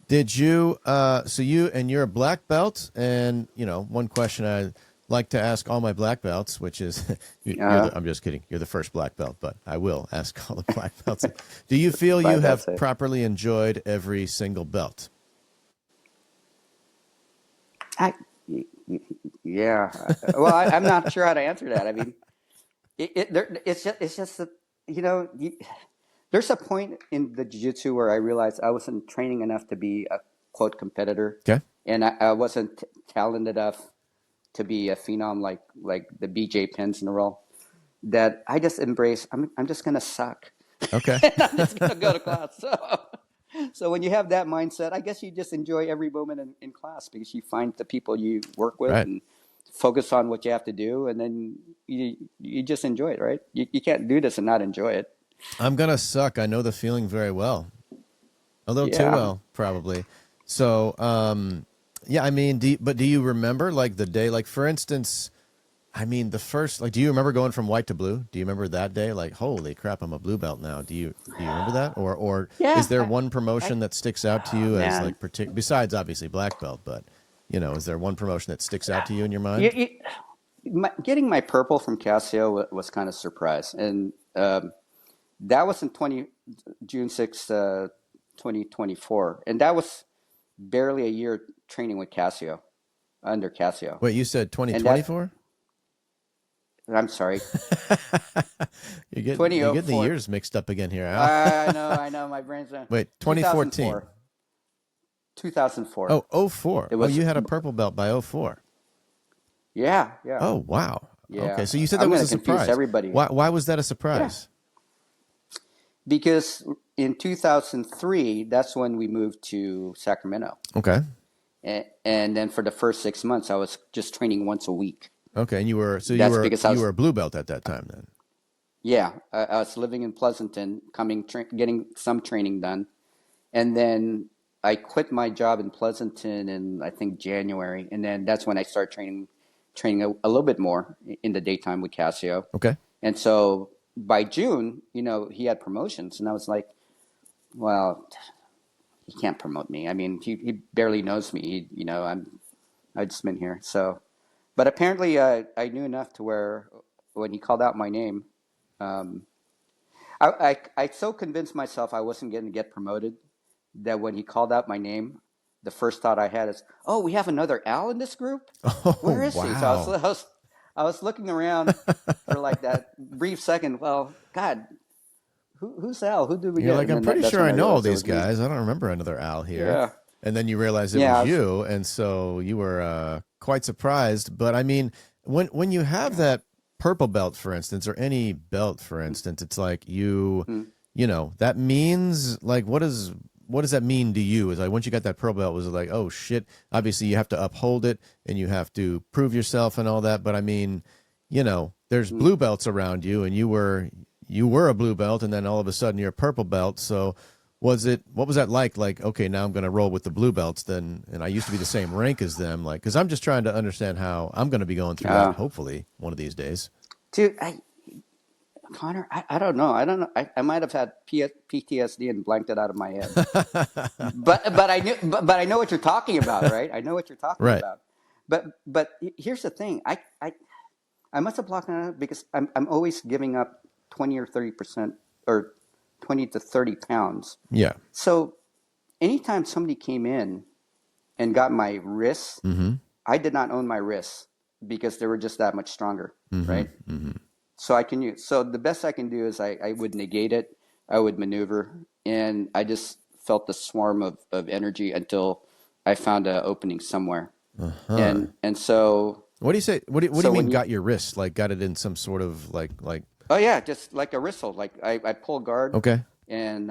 did you so you're a black belt, and one question I like to ask all my black belts, which is I'm just kidding, you're the first black belt, but I will ask all the black belts. Do you feel you have properly enjoyed every single belt? Yeah. Well, I'm not sure how to answer that. I mean, it's just that, there's a point in the jiu-jitsu where I realized I wasn't training enough to be a quote competitor. Okay. And I wasn't talented enough to be a phenom like the BJ Penns in a row. that I just embrace. I'm just gonna suck, Okay. and I'm just gonna go to class. So when you have that mindset, I guess you just enjoy every moment in class because you find the people you work with Right. and focus on what you have to do, and then you just enjoy it, right? You can't do this and not enjoy it. I'm gonna suck. I know the feeling very well. A little too Yeah. well, probably. So, yeah, I mean, but do you remember like the day, like for instance, I mean, the first, like, do you remember going from white to blue? Do you remember that day? Like, holy crap, I'm a blue belt now. Do you remember that? Or is Yeah. there one promotion that sticks out to Oh you as man. like besides obviously black belt, but is there one promotion that sticks out to you in your You, mind? you, Getting my purple from Cassio was kind of a surprise, and that was in June 6th, 2024, and that was barely a year training with Cassio, under Cassio, Wait, you said and that 2024? I'm sorry, You're getting the 2004. years mixed up again here, Al. I know, my brain's Wait, 2014. 2004. 2004. Oh, oh 04. It Oh, was, you had a purple belt by oh 04. yeah, yeah, Oh, wow. yeah. Okay, so you said that I'm was gonna a confuse surprise. everybody. Why was that a Yeah, surprise? because in 2003, that's when we moved to Sacramento. Okay. And then for the first 6 months, I was just training once a week. Okay, and That's because I you was, were a blue belt at that time then. yeah, I was living in Pleasanton, getting some training done. And then I quit my job in Pleasanton in, I think, January. And then that's when I started training a little bit more in the daytime with Cassio. Okay. And so by June, he had promotions. And I was like, well, he can't promote me. I mean, he barely knows me. I've just been here. So, but apparently I knew enough to where when he called out my name, um, I so convinced myself I wasn't going to get promoted that when he called out my name, the first thought I had is, "Oh, we have another Al in this group. Where Oh, is he?" So wow. I was looking around for like that brief second. Well, God, who's Al? Who did we You're get? like, And I'm then pretty that's sure when I I know all realized it these was me. guys. I don't remember another Al here. Yeah, And then you realize it yeah, was you, and so you were quite surprised. But I mean, when you have that purple belt, for instance, or any belt, for instance, it's like mm, that means like what does that mean to you? Is like once you got that purple belt, was it like, oh shit? Obviously, you have to uphold it and you have to prove yourself and all that. But I mean, there's mm. blue belts around you, and you were a blue belt, and then all of a sudden you're a purple belt. So what was that like? Like, okay, now I'm going to roll with the blue belts then, and I used to be the same rank as them. Like, because I'm just trying to understand how I'm going to be going through that. Uh, Hopefully, one of these days. Dude, Connor, I don't know. I don't know. I might have had PTSD and blanked it out of my head. But I know what you're talking about, right? I know what you're talking Right. about. But here's the thing. I must have blocked it out because I'm always giving up 20 or 30% or 20 to 30 pounds. Yeah. So anytime somebody came in and got my wrists, Mm-hmm. I did not own my wrists because they were just that much stronger, Mm-hmm. right? Mm-hmm. So the best I can do is I would negate it, I would maneuver, and I just felt the swarm of energy until I found an opening somewhere. Uh-huh. And so What do you say? What do you so mean? when you Got your wrist? Like got it in some sort of like? oh yeah, just like a wrist hold. Like I pull guard Okay. and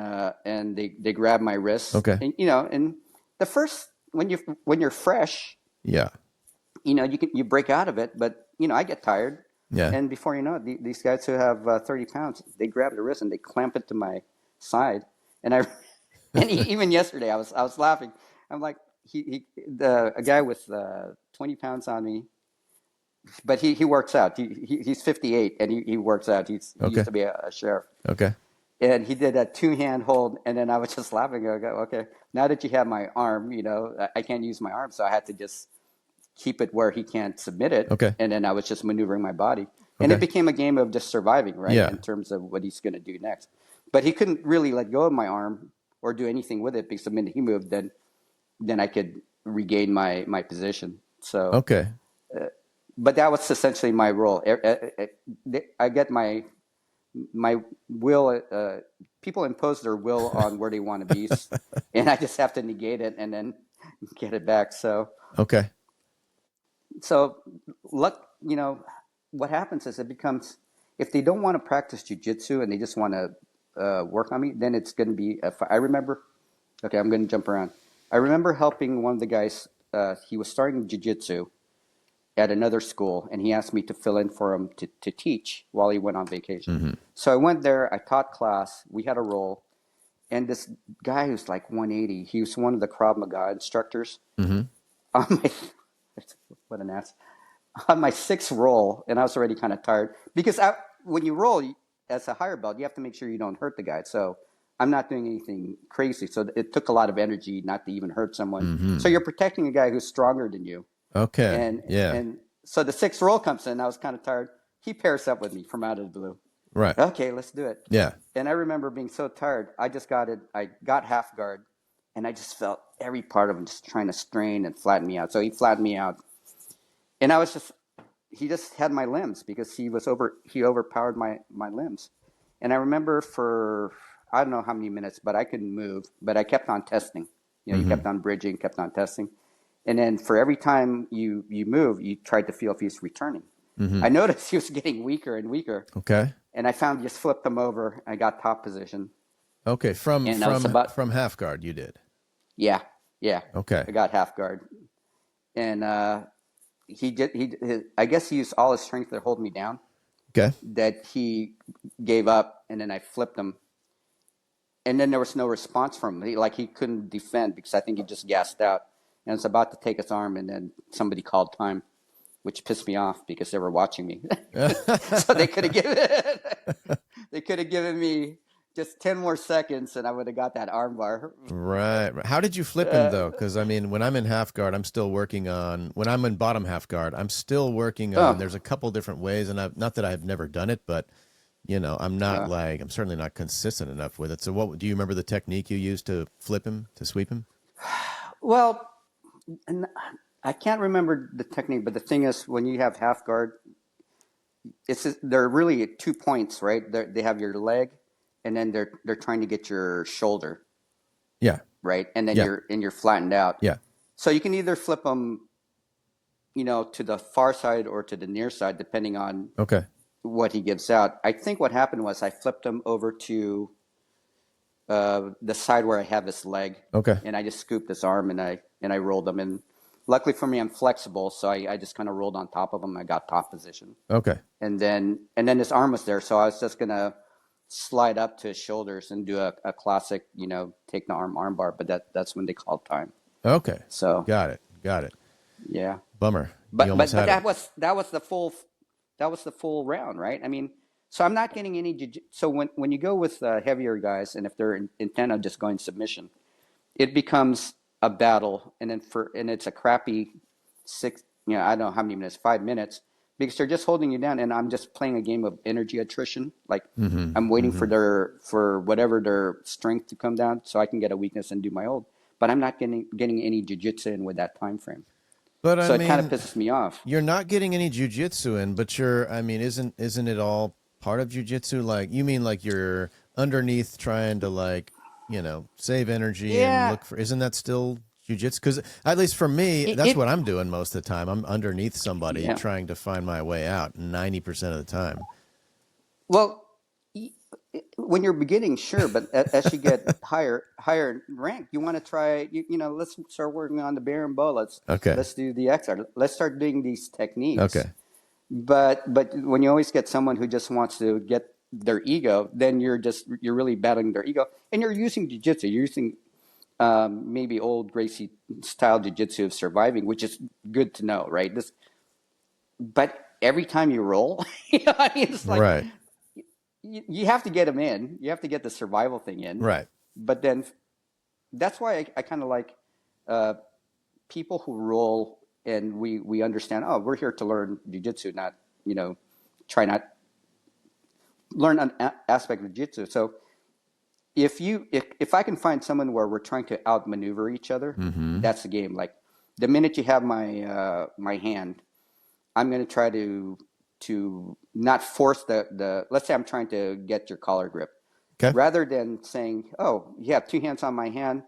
they grab my wrist. Okay. And and the first when you're fresh, Yeah. you break out of it, but I get tired. Yeah. And before you know it, these guys who have 30 pounds, they grab the wrist and they clamp it to my side. And even yesterday, I was laughing. I'm like, a guy with 20 pounds on me, but he works out. He's 58 and he works out. He used Okay. to be a sheriff. Okay. And he did a two-hand hold, and then I was just laughing. I go, okay, now that you have my arm, I can't use my arm, so I had to just keep it where he can't submit it. Okay. And then I was just maneuvering my body. And it Okay. became a game of just surviving, right? Yeah. In terms of what he's going to do next. But he couldn't really let go of my arm or do anything with it because the minute he moved, then I could regain my position. So, Okay. but that was essentially my role. I get my will, people impose their will on where they want to be. And I just have to negate it and then get it back. Okay. So luck, what happens is If they don't want to practice jujitsu and they just want to work on me, then it's going to be. I remember. Okay, I'm going to jump around. I remember helping one of the guys. He was starting jujitsu at another school, and he asked me to fill in for him to teach while he went on vacation. Mm-hmm. So I went there. I taught class. We had a role, and this guy who's like 180. He was one of the Krav Maga instructors. Mm-hmm. On my, what an ass. On my sixth roll, and I was already kind of tired because when you roll as a higher belt, you have to make sure you don't hurt the guy. So I'm not doing anything crazy. So it took a lot of energy not to even hurt someone. Mm-hmm. So you're protecting a guy who's stronger than you. Okay. And so the sixth roll comes in. I was kind of tired. He pairs up with me from out of the blue. Right. Okay, let's do it. Yeah. And I remember being so tired. I just got it. I got half guard, and I just felt every part of him just trying to strain and flatten me out. So he flattened me out, and he just had my limbs because he overpowered my limbs. And I remember for I don't know how many minutes, but I couldn't move. But I kept on testing. You kept on bridging, kept on testing. And then for every time you move, you tried to feel if he's returning. Mm-hmm. I noticed he was getting weaker and weaker. Okay. And I found just flipped him over. I got top position. Okay, from half guard you did. Yeah. Okay. I got half guard. And I guess he used all his strength to hold me down. Okay. That he gave up, and then I flipped him. And then there was no response from him. He couldn't defend because I think he just gassed out. And it's about to take his arm, and then somebody called time, which pissed me off because they were watching me. So they could have given me just 10 more seconds, and I would have got that arm bar. Right. How did you flip him, though? Because, I mean, when I'm in half guard, I'm still working on – when I'm in bottom half guard, I'm still working on – there's a couple different ways, and not that I've never done it, but, I'm not I'm certainly not consistent enough with it. So do you remember the technique you used to flip him, to sweep him? Well – and I can't remember the technique, but the thing is, when you have half guard, they're really at 2 points, right? They have your leg, and then they're trying to get your shoulder. Yeah. Right, and then you're flattened out. Yeah. So you can either flip them, to the far side or to the near side, depending on what he gives out. I think what happened was I flipped him over to the side where I have his leg. Okay. And I just scooped his arm and I rolled him. And luckily for me, I'm flexible, so I just kind of rolled on top of him. I got top position. Okay. And then his arm was there, so I was just gonna slide up to his shoulders and do a classic, take the arm bar. But that's when they called time. Okay. So got it. Yeah. Bummer. But that was the full round, right? I mean. So I'm not getting any. So when you go with heavier guys, and if they're intent on just going submission, it becomes a battle, and it's a crappy 6. I don't know how many minutes, 5 minutes, because they're just holding you down, and I'm just playing a game of energy attrition. Like I'm waiting for whatever their strength to come down, so I can get a weakness and do my old. But I'm not getting any jujitsu in with that time frame. But so it kind of pisses me off. You're not getting any jujitsu in, but isn't it all part of jiu-jitsu? Like, you mean like you're underneath trying to save energy and look for, isn't that still jiu-jitsu? Because at least for me, that's what I'm doing most of the time. I'm underneath somebody trying to find my way out 90% of the time. Well, when you're beginning, sure, but as you get higher rank, you want to try, let's start working on the bear and bow. Let's do the XR. Let's start doing these techniques. Okay. But when you always get someone who just wants to get their ego, then you're really battling their ego, and you're using jiu-jitsu. You're using maybe old Gracie style jiu-jitsu of surviving, which is good to know, right? But every time you roll, it's like right. You have to get them in. You have to get the survival thing in. Right. But then that's why I kind of like people who roll. And we understand, we're here to learn jiu-jitsu, not, try not learn an aspect of jiu-jitsu. So if I can find someone where we're trying to outmaneuver each other, that's the game. Like the minute you have my hand, I'm going to try to not force the let's say I'm trying to get your collar grip. Okay. Rather than saying, you have 2 hands on my hand,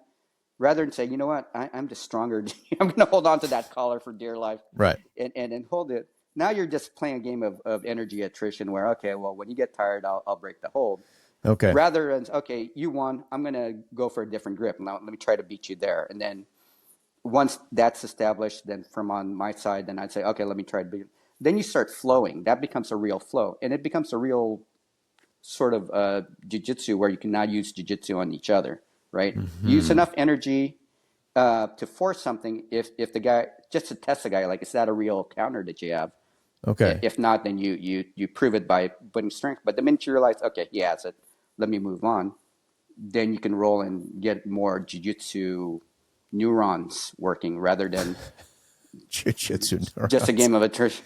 rather than say, you know what, I'm just stronger. I'm going to hold on to that collar for dear life. Right. And hold it. now you're just playing a game of energy attrition where, okay, well, when you get tired, I'll break the hold. Okay. Rather than, okay, you won, I'm going to go for a different grip. Now, let me try to beat you there. And then once that's established, then from on my side, then I'd say, okay, let me try to beat. Then you start flowing. That becomes a real flow. And it becomes a real sort of jujitsu where you can now use jujitsu on each other, right? Use enough energy to force something if the guy, just to test the guy, like, is that a real counter that you have? Okay. If not, then you prove it by putting strength. But the minute you realize, okay, he has it, let me move on, then you can roll and get more jujitsu neurons working rather than Jiu-jitsu just a neurons. game of attrition.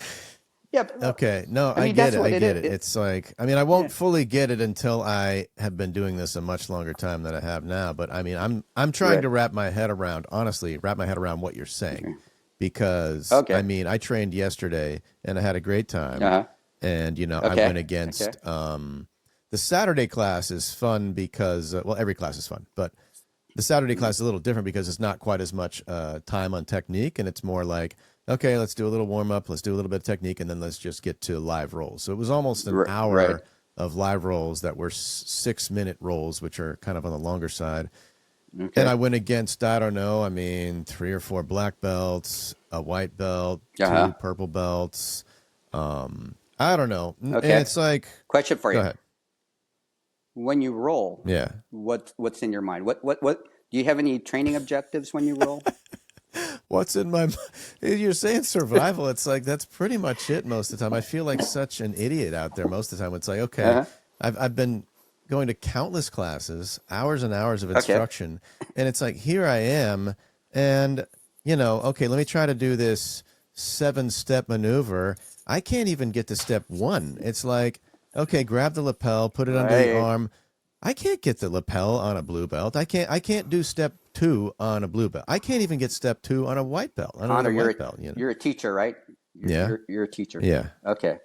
Yeah. But, Okay. No, I I mean, get that's it. I what it get is. it. It's like, I mean, I won't Yeah. fully get it until I have been doing this a much longer time than I have now. But I mean, I'm trying Right. to wrap my head around, honestly, wrap my head around what you're saying. Okay. Because I Okay. mean, I trained yesterday and I had a great time. Uh-huh. And, you know, I Okay. went Okay. against the Saturday class is fun because, well, every class is fun, but the Saturday class is a little different because it's not quite as much time on technique, and it's more like, okay, let's do a little warm up, let's do a little bit of technique, and then let's just get to live rolls. So it was almost an Right. hour of live rolls that were 6-minute rolls, which are kind of on the longer side. And I Okay. went against, I don't know, I mean, 3 or 4 black belts, a white belt, Uh-huh. 2 purple belts. I don't know. And Okay. it's like, Question for go you. ahead. When you roll, Yeah. what's in your mind? What do you have any training objectives when you roll? What's in my You're saying survival. It's like that's pretty much it most of the time. I feel like such an idiot out there most of the time. It's like, okay, Uh-huh. I've been going to countless classes, hours and hours of Okay. instruction, and it's like here I am, and you know, okay, let me try to do this 7-step maneuver. I can't even get to step 1. It's like, okay, grab the lapel, put it under the Right. arm. I can't get the lapel on a blue belt. I can't do step 2 on a blue belt. I can't even get step 2 on a white belt, on Connor, another white belt, you know. you're a teacher, right? Yeah. You're a teacher. Yeah. Okay.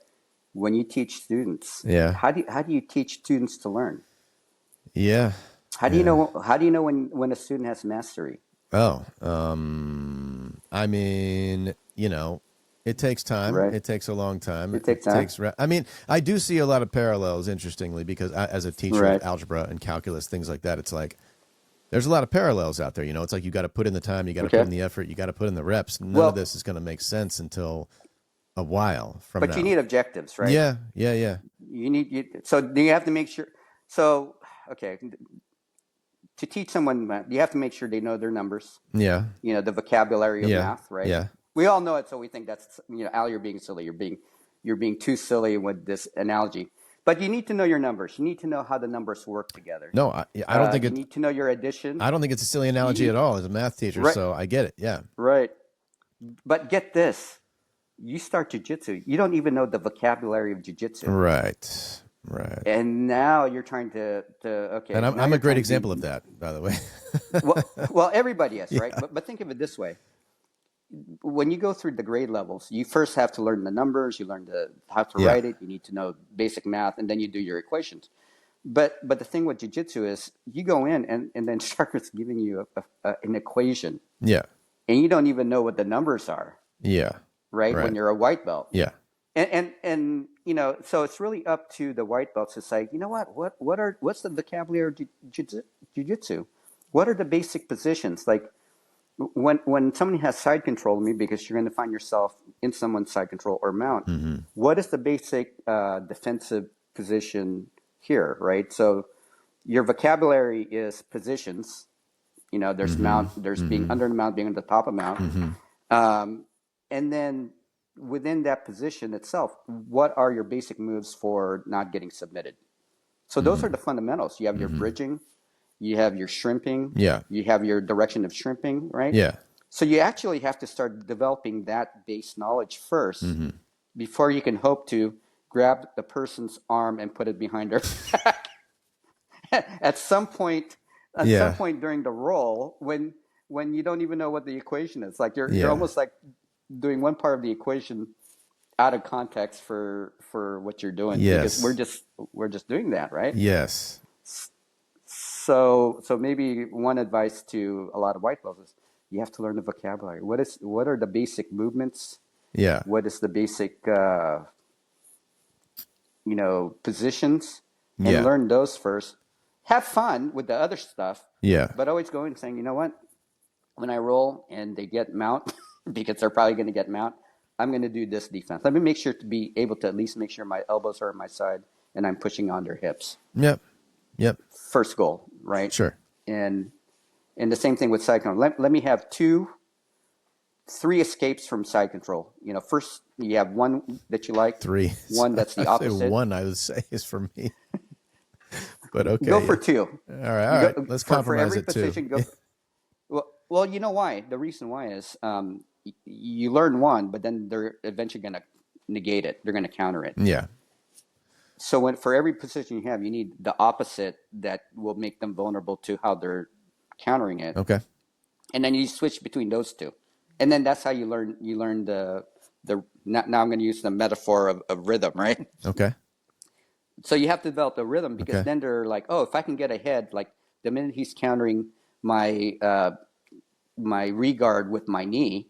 When you teach students, Yeah. how do you teach students to learn? Yeah. How do you Yeah. know when a student has mastery? Oh, I mean, you know, it takes time. Right. It takes a long time. It It takes time. takes, I mean, I do see a lot of parallels, interestingly, because as a teacher of Right. algebra and calculus, things like that, it's like, there's a lot of parallels out there. You know, it's like you got to put in the time, you got to put Okay. in the effort, you got to put in the reps. None of Well, this is going to make sense until a while from but you now. need objectives, right? Yeah, yeah, yeah, So do you have to make sure? So okay, to teach someone math, you have to make sure they know their numbers. yeah, You know the vocabulary of yeah, math, right? yeah. We all know it, so we think that's Al, you're being silly. You're being too silly with this analogy. But you need to know your numbers. You need to know how the numbers work together. No, I don't think You it. need to know your addition. I don't think it's a silly You analogy at need all as a math teacher. right, So I get it. Yeah. right. But get this: you start jujitsu, you don't even know the vocabulary of jujitsu, Right. Right. and now you're trying And okay, I'm now I'm a you're great trying to example be of that, by the way. well, everybody is, right? Yeah. But think of it this way: when you go through the grade levels, you first have to learn the numbers, you learn how to Yeah. write it, you need to know basic math, and then you do your equations. But the thing with jujitsu is you go in and then instructor's giving you an equation, Yeah. and you don't even know what the numbers are, Yeah. right? When Right. you're a white belt. Yeah. And so it's really up to the white belts to say, you know what's the vocabulary of jujitsu? What are the basic positions? Like when somebody has side control of me, because you're going to find yourself in someone's side control or mount, Mm-hmm. what is the basic defensive position here, right? So your vocabulary is positions. There's Mm-hmm. mount, there's being Mm-hmm. under the mount, being on the top of mount. Mm-hmm. And then within that position itself, what are your basic moves for not getting submitted? So those are Mm-hmm. the fundamentals. You have your Mm-hmm. bridging, you have your shrimping, Yeah. you have your direction of shrimping, right? Yeah. So you actually have to start developing that base knowledge first Mm-hmm. before you can hope to grab the person's arm and put it behind their back. at some point at some Yeah. point during the roll, when you don't even know what the equation is, like you're Yeah. almost like doing one part of the equation out of context for what you're doing, because we're Yes. just doing that, right? Yes. So maybe one advice to a lot of white belts is you have to learn the vocabulary. What are the basic movements? Yeah. What is the basic, positions, and Yeah. learn those first. Have fun with the other stuff, Yeah. but always go in saying, you know what? When I roll and they get mount, because they're probably going to get mount, I'm going to do this defense. Let me make sure to be able to at least make sure my elbows are on my side and I'm pushing on their hips. Yep. Yep. First goal, right? Sure. And the same thing with side control. Let me have three escapes from side control. First you have one that you like, Three. one that's the I say opposite. one, I would say, is for me. But okay. Go for two. All right. All right. Let's compromise for every it too. position. Go. Well, you know why? The reason why is you learn one, but then they're eventually going to negate it. They're going to counter it. Yeah. So for every position you have, you need the opposite that will make them vulnerable to how they're countering it. Okay. And then you switch between those two, and then that's how you learn. You learn the. Now I'm going to use the metaphor of rhythm, right? Okay. So you have to develop a rhythm, because then they're like, oh, if I can get ahead, like the minute he's countering my my regard with my knee,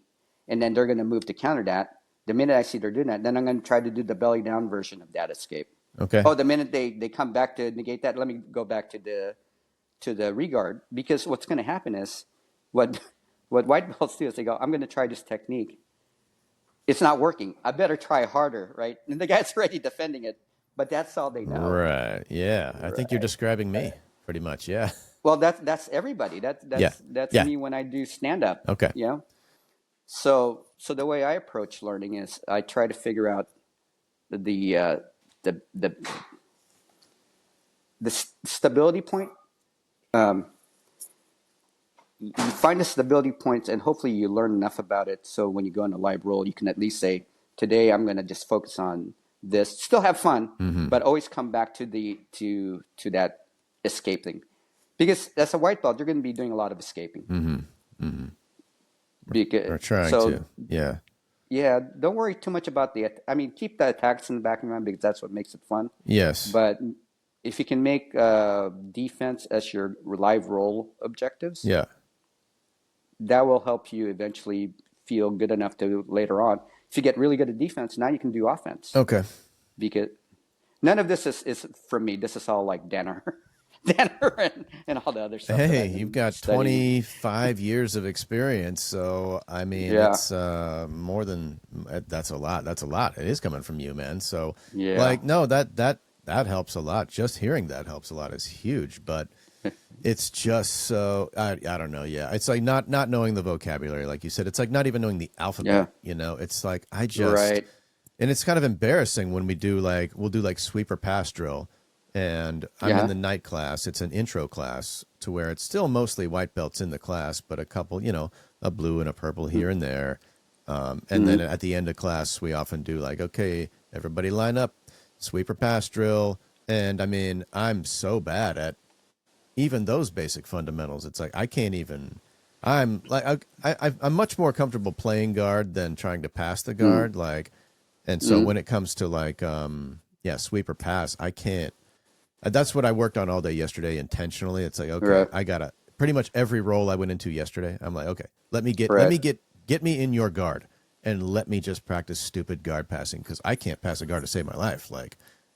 and then they're going to move to counter that. The minute I see they're doing that, then I'm going to try to do the belly down version of that escape. Okay. Oh, the minute they come back to negate that, let me go back to the regard, because what's going to happen is what white belts do is they go, I'm going to try this technique. It's not working. I better try harder, right? And the guy's already defending it, but that's all they know. Right. Yeah. I think you're Right. describing me pretty much. Yeah. Well, that's everybody. That's Yeah. me when I do stand up. Okay. So the way I approach learning is I try to figure out the stability point. You find the stability points, and hopefully you learn enough about it so when you go in a live roll, you can at least say, today I'm going to just focus on this. Still have fun, but always come back to that escape thing. Because as a white belt, you're going to be doing a lot of escaping. Or trying to. Yeah. Yeah, don't worry too much about keep the attacks in the back of your mind, because that's what makes it fun. Yes. But if you can make defense as your live roll objectives, Yeah. that will help you eventually feel good enough to later on. If you get really good at defense, now you can do offense. Okay. Because none of this is from me. This is all like Danner and all the other stuff. Hey, you've got 25 years of experience, so I mean, it's more than that's a lot. That's a lot. It is coming from you, man. So, no, that helps a lot. Just hearing that helps a lot. Is huge, but it's just so I don't know. Yeah, it's like not knowing the vocabulary, like you said. It's like not even knowing the alphabet. It's like I just right. And it's kind of embarrassing when we'll do sweep or pass drill. And I'm in the night class. It's an intro class to where it's still mostly white belts in the class, but a couple, a blue and a purple here and there. And then at the end of class, we often do okay, everybody line up, sweep or pass drill. And I mean, I'm so bad at even those basic fundamentals. It's like I can't even. I'm much more comfortable playing guard than trying to pass the guard. And so when it comes to sweep or pass, I can't. That's what I worked on all day yesterday intentionally. It's like, okay, right. I gotta pretty much every roll I went into yesterday. I'm like, okay, let me get me in your guard, and let me just practice stupid guard passing, because I can't pass a guard to save my life.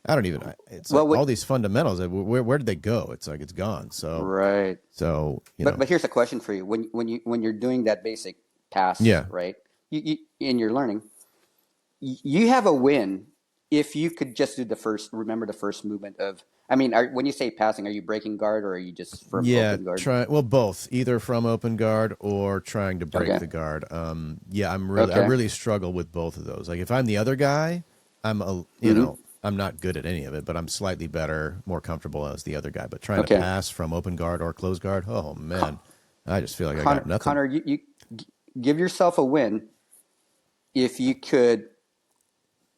I don't even. It's all these fundamentals. Where did they go? It's like it's gone. So right. So but here's a question for you: when you're doing that basic pass, right? You and you're learning, you have a win if you could just do remember the first movement of. I mean, when you say passing, are you breaking guard, or are you just from open guard? Both, either from open guard or trying to break the guard. I really struggle with both of those. Like if I'm the other guy, I'm I'm not good at any of it, but I'm slightly better, more comfortable as the other guy. But trying to pass from open guard or close guard, oh man, I just feel like I got nothing. Connor, you give yourself a win if you could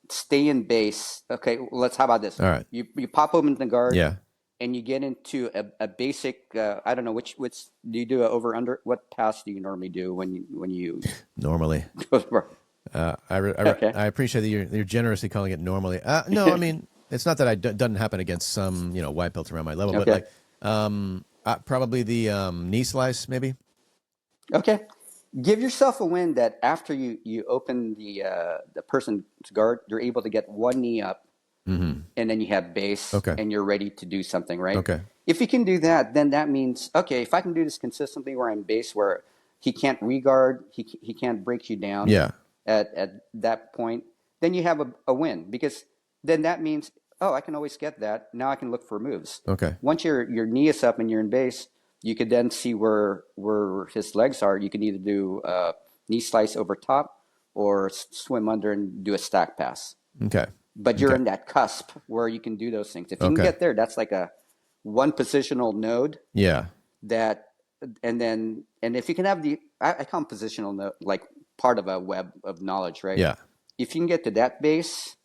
stay in base. Okay, how about this? All right. You pop open the guard. Yeah. And you get into a basic. I don't know which do you do over under? What pass do you normally do when you normally? I appreciate that you're generously calling it normally. No, I mean it's not that it doesn't happen against some white belts around my level, but probably the knee slice maybe. Okay. Give yourself a win that after you open the person's guard, you're able to get one knee up, Mm-hmm. and then you have base, Okay. and you're ready to do something, right? Okay. If you can do that, then that means, okay, if I can do this consistently where I'm base, where he can't regard, he can't break you down Yeah. at that point, then you have a win, because then that means, oh, I can always get that. Now I can look for moves. Okay. Once your knee is up and you're in base, you could then see where his legs are. You can either do a knee slice over top or swim under and do a stack pass. Okay. But you're Okay. in that cusp where you can do those things. If you can Okay. get there, that's like a one positional node Yeah. that, and if you can have I call them positional node, like part of a web of knowledge, right? Yeah. If you can get to that base,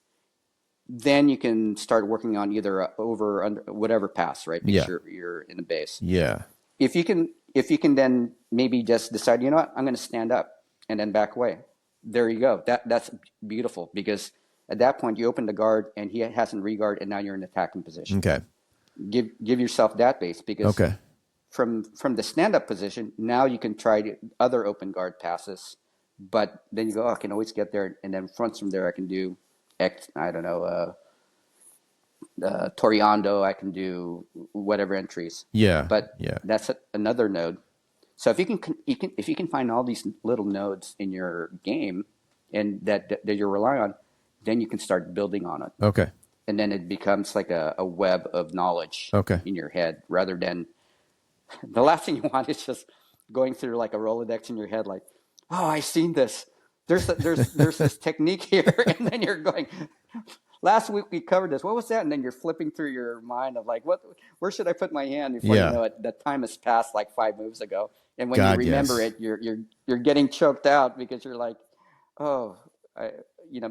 then you can start working on either over or under, whatever pass, right? Because Yeah. you're in the base. Yeah. If you can then maybe just decide, you know what, I'm going to stand up and then back away. There you go. That's beautiful, because at that point you open the guard and he hasn't regard, and now you're in attacking position. Okay. Give yourself that base, because Okay. from the stand up position, now you can try other open guard passes, but then you go, oh, I can always get there, and then from there I can do I don't know, Toriando, I can do whatever entries. Yeah. But Yeah. that's another node. So if you can find all these little nodes in your game, and that you're relying on, then you can start building on it. Okay. And then it becomes like a web of knowledge Okay. in your head, rather than the last thing you want is just going through like a Rolodex in your head, like, oh, I've seen this. There's this technique here, and then you're going, last week we covered this. What was that? And then you're flipping through your mind of like, where should I put my hand? Before you Yeah. know it, the time has passed like 5 moves ago. And when God, you remember yes. it, you're getting choked out, because you're like, oh,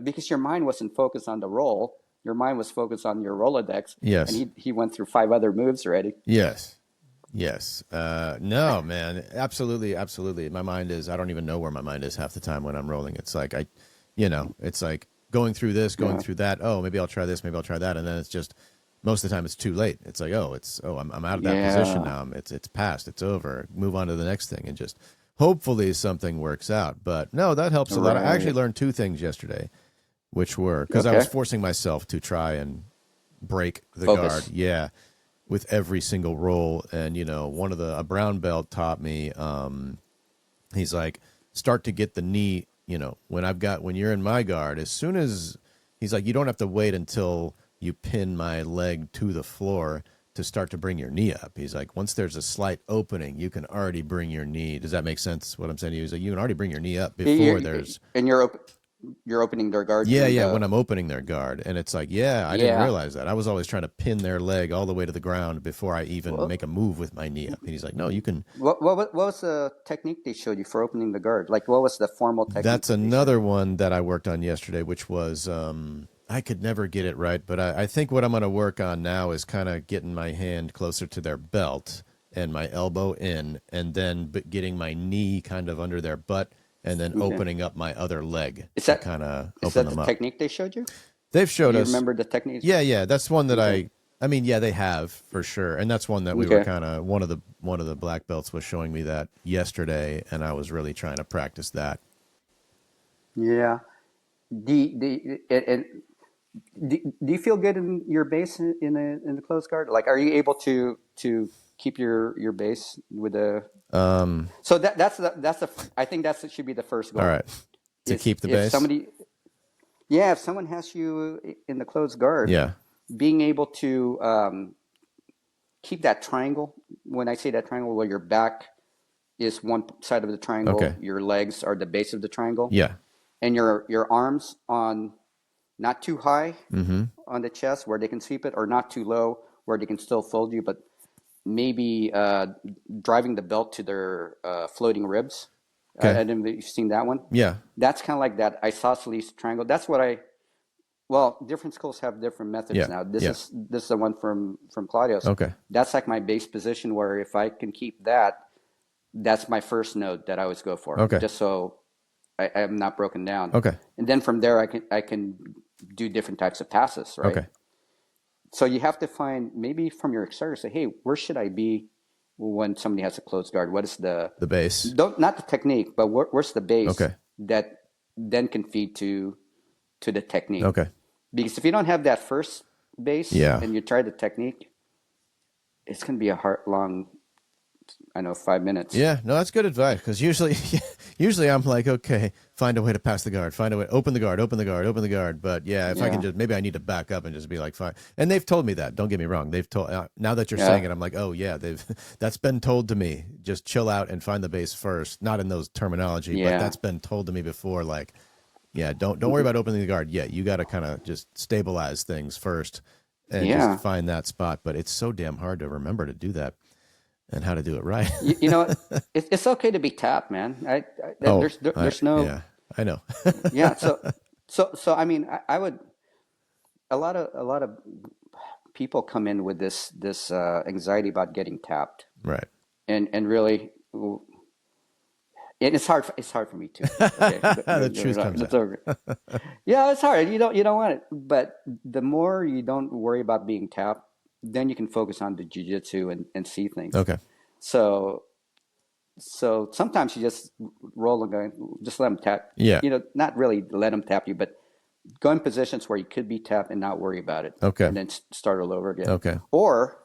because your mind wasn't focused on the roll. Your mind was focused on your Rolodex. Yes. And he went through 5 other moves already. Yes. Yes. No, man. Absolutely. Absolutely. My mind is, I don't even know where my mind is half the time when I'm rolling. It's like, it's like going through this, going through that. Oh, maybe I'll try this. Maybe I'll try that. And then it's just, most of the time it's too late. It's like, I'm out of that position now. It's past, it's over. Move on to the next thing, and just hopefully something works out. But no, that helps a lot. I actually learned 2 things yesterday, which were, because I was forcing myself to try and break the guard. Yeah. With every single roll. And, a brown belt taught me, he's like, start to get the knee, when you're in my guard, as soon as, he's like, you don't have to wait until you pin my leg to the floor to start to bring your knee up. He's like, once there's a slight opening, you can already bring your knee. Does that make sense, what I'm saying to you? He's like, you can already bring your knee up before there's... And you're opening their guard. Yeah, when I'm opening their guard. And it's like, I didn't realize that. I was always trying to pin their leg all the way to the ground before I even make a move with my knee up. And he's like, no, you can... What was the technique they showed you for opening the guard? Like, what was the formal technique? That's another one that I worked on yesterday, which was, I could never get it right, but I think what I'm going to work on now is kind of getting my hand closer to their belt and my elbow in, and then getting my knee kind of under their butt, and then opening up my other leg. Is that kind of open them up? Technique they showed you? They've showed us. Do you remember the technique? Yeah. That's one that they have for sure. And that's one that we were kind of, one of the black belts was showing me that yesterday, and I was really trying to practice that. Yeah. Do you feel good in your base in the closed guard? Like, are you able to keep your base with a... So that's the I think that should be the first goal. All right. To keep the base? If someone has you in the closed guard, being able to keep that triangle. When I say that triangle, where your back is one side of the triangle, your legs are the base of the triangle. Yeah. And your arms on, not too high on the chest where they can sweep it, or not too low where they can still fold you, but maybe driving the belt to their floating ribs. I don't know if you've seen that one. Yeah. That's kind of like that isosceles triangle. That's what different schools have different methods now. This is the one from Claudio's. Okay. That's like my base position, where if I can keep that, that's my first node that I always go for. Okay. Just so I am not broken down. Okay. And then from there, I can do different types of passes, right? Okay. So you have to find, maybe from your exterior, say, hey, where should I be when somebody has a closed guard? What is The base. not the technique, but where's the base Okay. that then can feed to the technique? Okay. Because if you don't have that first base Yeah. and you try the technique, it's going to be a long, 5 minutes. Yeah, no, that's good advice because usually I'm like, okay, find a way to pass the guard, find a way, open the guard, open the guard, open the guard. But yeah, if I can just, maybe I need to back up and just be like, fine. And they've told me that. Don't get me wrong. They've told, now that you're saying it, I'm like, oh yeah, that's been told to me. Just chill out and find the base first. Not in those terminology, but that's been told to me before. Like, yeah, don't worry about opening the guard. Yeah, you got to kind of just stabilize things first and just find that spot. But it's so damn hard to remember to do that. And how to do it right. It's okay to be tapped, man. There's no. Yeah, I know. Yeah. So I mean, I would. A lot of people come in with this anxiety about getting tapped, Right. And really, and it's hard for me too. Okay? The truth comes out. Yeah, it's hard. You don't want it, but the more you don't worry about being tapped, then you can focus on the jiu-jitsu and see things. Okay. So sometimes you just roll and go, just let them tap. Yeah. Not really let them tap you, but go in positions where you could be tapped and not worry about it. Okay. And then start all over again. Okay. Or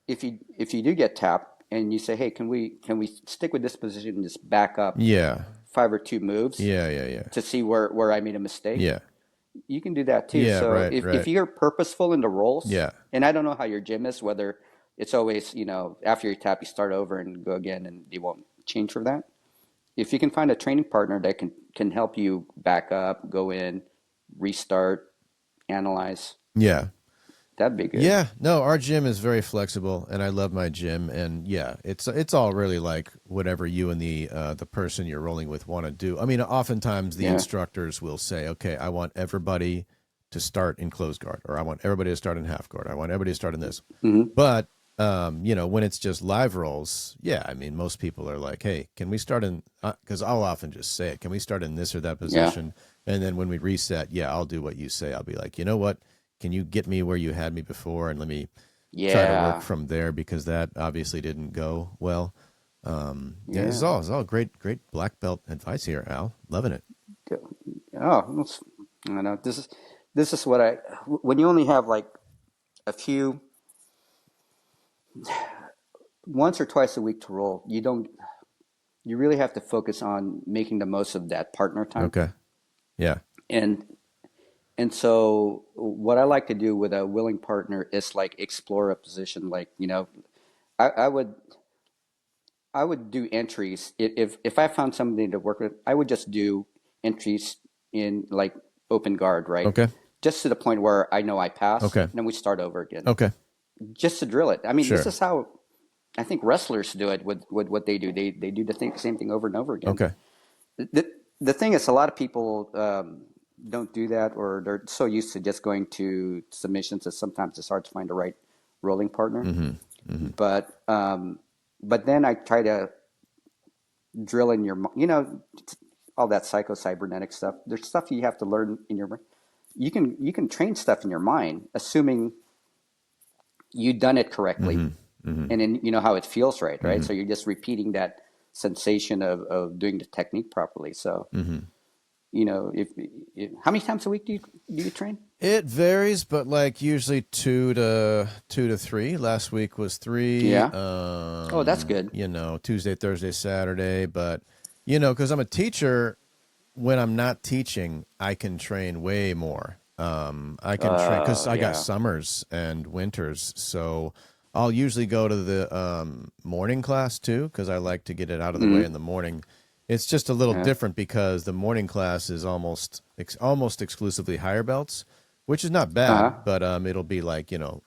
if you do get tapped and you say, hey, can we stick with this position and just back up? Yeah. 5 or 2 moves. Yeah. To see where I made a mistake. Yeah. You can do that too. Yeah, so right, if you're purposeful in the rolls, and I don't know how your gym is, whether it's always, after you tap, you start over and go again and you won't change for that. If you can find a training partner that can help you back up, go in, restart, analyze. Yeah. That'd be good. Yeah, no, our gym is very flexible, and I love my gym. And yeah, it's all really like whatever you and the person you're rolling with want to do. I mean, oftentimes the instructors will say, okay, I want everybody to start in closed guard, or I want everybody to start in half guard. I want everybody to start in this. Mm-hmm. But when it's just live rolls, yeah, I mean, most people are like, hey, can we start in? Because I'll often just say it, can we start in this or that position? Yeah. And then when we reset, I'll do what you say. I'll be like, you know what? Can you get me where you had me before, and let me try to work from there, because that obviously didn't go well. It's all great black belt advice here, Al. Loving it. Oh, I know. This is what when you only have like a few, once or twice a week to roll, you really have to focus on making the most of that partner time. Okay. Yeah. And so what I like to do with a willing partner is like explore a position. Like, I would do entries. If I found somebody to work with, I would just do entries in like open guard, right? Okay. Just to the point where I know I pass. Okay. And then we start over again. Okay. Just to drill it. I mean, Sure. This is how I think wrestlers do it with what they do. They do the same thing over and over again. Okay. The thing is, a lot of people don't do that, or they're so used to just going to submissions that sometimes it's hard to find the right rolling partner. Mm-hmm. Mm-hmm. But then I try to drill in your, all that psycho-cybernetic stuff. There's stuff you have to learn in your brain. You can train stuff in your mind, assuming you've done it correctly, and then you know how it feels, right? Mm-hmm. So you're just repeating that sensation of doing the technique properly. So. Mm-hmm. If how many times a week do you train? It varies, but like usually 2 to 3. Last week was 3. Yeah. Oh, that's good. Tuesday, Thursday, Saturday. But because I'm a teacher, when I'm not teaching, I can train way more. I can train because I got summers and winters, so I'll usually go to the morning class too, because I like to get it out of the way in the morning. It's just a little different because the morning class is almost exclusively higher belts, which is not bad, but it'll be like, a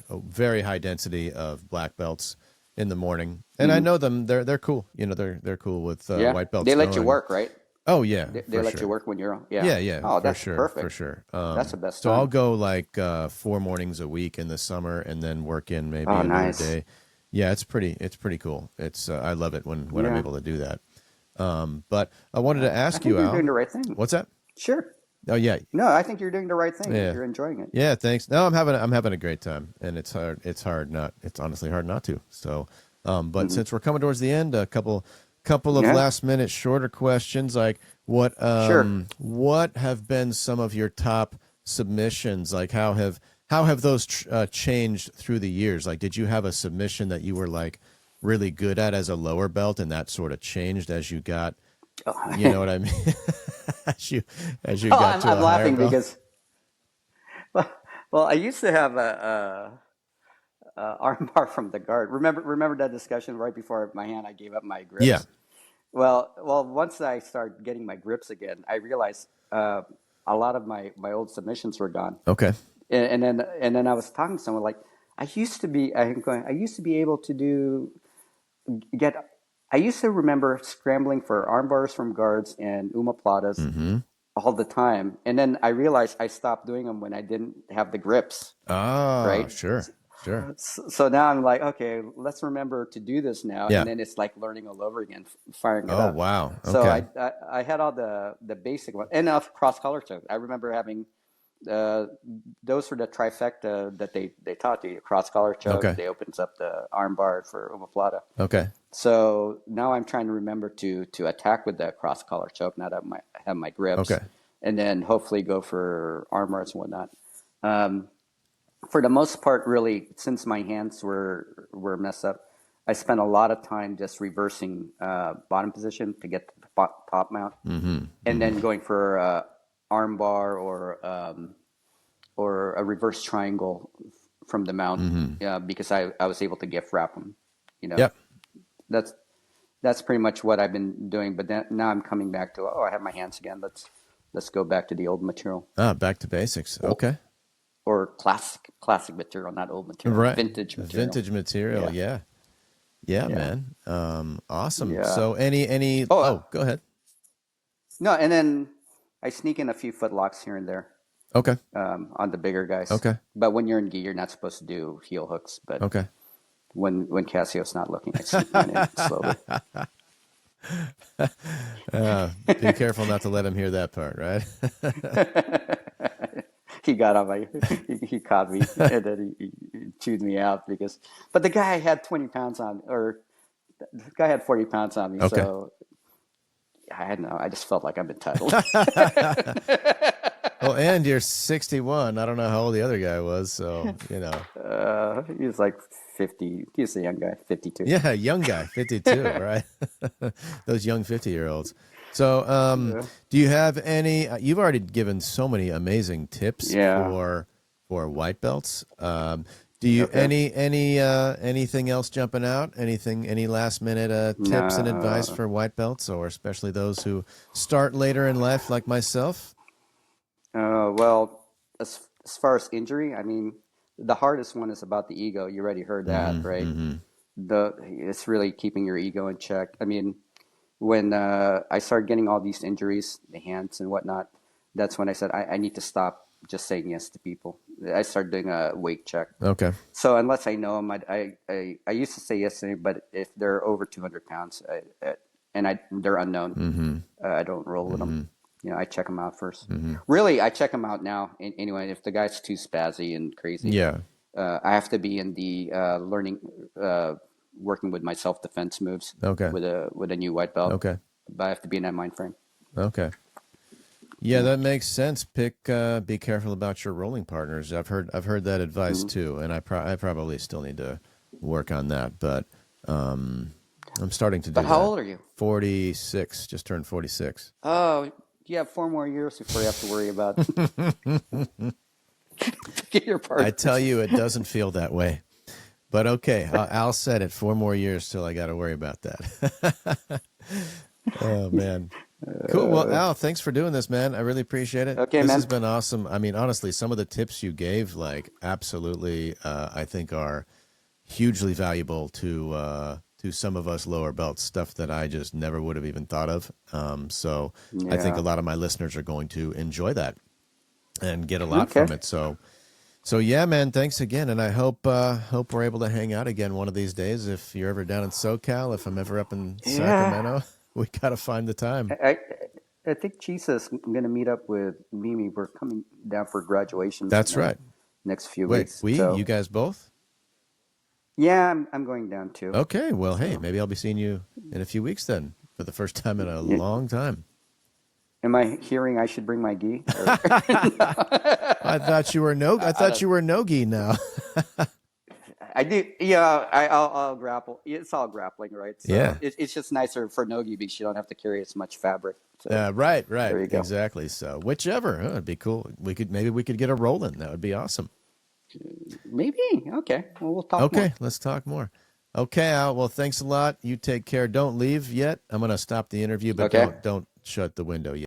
very high density of black belts in the morning. And I know them, they're cool. They're cool with white belts. They let you work, right? Oh yeah. They let you work when you're on. Yeah. Oh, that's sure, perfect. for sure. That's the best So time. I'll go like 4 mornings a week in the summer, and then work in maybe another day. Yeah, it's pretty cool. It's I love it when I'm able to do that. But I wanted to ask you, Al. You're doing the right thing. What's that? Sure. Oh yeah. No, I think you're doing the right thing. Yeah. You're enjoying it. Yeah, thanks. No, I'm having a great time, and it's honestly hard not to. So But Hmm. since we're coming towards the end, a couple of Yeah, last minute shorter questions, like sure. what have been some of your top submissions? Like how have those changed through the years? Like, did you have a submission that you were like really good at as a lower belt, and that sort of changed as you got, you know what I mean? as you Oh, got to I'm a higher laughing belt. because well, I used to have a armbar from the guard. Remember that discussion right before my hand? I gave up my Yeah. grips. Once I started getting my grips again, I realized a lot of my old submissions were gone. Okay. And then I was talking to someone like I used to be able to get I used to remember scrambling for arm bars from guards and umaplatas Mm-hmm. all the time, and then I realized I stopped doing them when I didn't have the grips, Ah, right? sure. Sure. So now I'm like, okay, let's remember to do this now, and Yeah. then it's like learning all over again, firing it Oh, up. wow. So Okay. I had all the basic one, and cross collar choke. I remember having uh, those were the trifecta that they taught you: cross collar choke. Okay. They opens up the arm bar for omoplata. Okay. So now I'm trying to remember to attack with that cross collar choke. Now that I have my Okay. grips, and then hopefully go for arm bars and whatnot. Um, for the most part, really, since my hands were messed up, I spent a lot of time just reversing bottom position to get the top mount, Mm-hmm. and Mm-hmm. then going for arm bar or a reverse triangle from the mount, Mm-hmm. because I was able to gift wrap them. You know, Yep. that's that's pretty much what I've been doing. But then, now I'm coming back to, I have my hands again. Let's go back to the old material, Ah, back to basics. or, Okay. or classic material, not old material, Right. vintage material. Vintage material. Yeah, Yeah. Yeah, yeah, man. Awesome. yeah. So any Oh, oh, go ahead. no, and then I sneak in a few foot locks here and there Okay. on the bigger guys. Okay. But when you're in gi, you're not supposed to do heel hooks. But Okay. when Cassio's not looking, I sneak one in slowly. Be careful not to let him hear that part, right? He got on my, he caught me, and then he chewed me out but the guy had 20 pounds on, or the guy had 40 pounds on me. Okay. So I don't know. I just felt like I'm entitled. Well, and you're 61. I don't know how old the other guy was, so, you know. He was like 50. He was a young guy, 52. Yeah, young guy, 52, right? Those young 50-year-olds. So, Yeah. do you have any you've already given so many amazing tips Yeah. for white belts. Do you Okay. anything else jumping out? Any last minute tips and advice No. for white belts, or especially those who start later in life like myself? Well, as far as injury, I mean, the hardest one is about the ego. You already heard that, Mm-hmm. right? Mm-hmm. It's really keeping your ego in check. I mean, when I started getting all these injuries, the hands and whatnot, that's when I said I need to stop just saying yes to people. I started doing a weight check. Okay. So unless I know them, I used to say yes to them, but if they're over 200 pounds, they're unknown, Mm-hmm. I don't roll with them. Mm-hmm. You know, I check them out first. Mm-hmm. Really, I check them out now. Anyway, if the guy's too spazzy and crazy, Yeah. I have to be in the learning, working with my self defense moves Okay. with a new white belt. Okay. But I have to be in that mind frame. Okay. Yeah, Yeah. that makes sense. Be careful about your rolling partners. I've heard that advice Mhm. too, and I probably still need to work on that, but I'm starting to But do how that. old are you? 46, just turned 46. Oh, you have 4 more years before you have to worry about get your I partners. tell you, it doesn't feel that way. But okay, Al said it. 4 more years till I got to worry about that. Oh man. Cool. Well, Al, thanks for doing this, man. I really appreciate it. Okay, This has man. been awesome. I mean, honestly, some of the tips you gave, like, absolutely, I think are hugely valuable to some of us lower belts, stuff that I just never would have even thought of. So I think a Yeah. lot of my listeners are going to enjoy that and get a lot Okay. from it. So yeah, man, thanks again, and I hope we're able to hang out again one of these days. If you're ever down in SoCal, if I'm ever up in Yeah. Sacramento, we gotta find the time. I think Jesus, I'm gonna meet up with Mimi. We're coming down for graduations in That's the right. next few Wait, weeks. you So guys both? Yeah, I'm going down too. Okay, well, hey, So, maybe I'll be seeing you in a few weeks then for the first time in a yeah, long time. am I hearing I should bring my gi? Or I thought you were no. I I thought don't. you were nogi now. I do. Yeah, I'll grapple. It's all grappling, right? So Yeah. it's just nicer for nogi because you don't have to carry as much fabric. So Right. Right. there you go. Exactly. So whichever, it'd be cool. Maybe we could get a rolling. That would be awesome. Maybe. Okay. Well, we'll talk more. Okay, let's talk more. Okay, Al. Well, thanks a lot. You take care. Don't leave yet. I'm gonna stop the interview, but Okay. don't shut the window yet.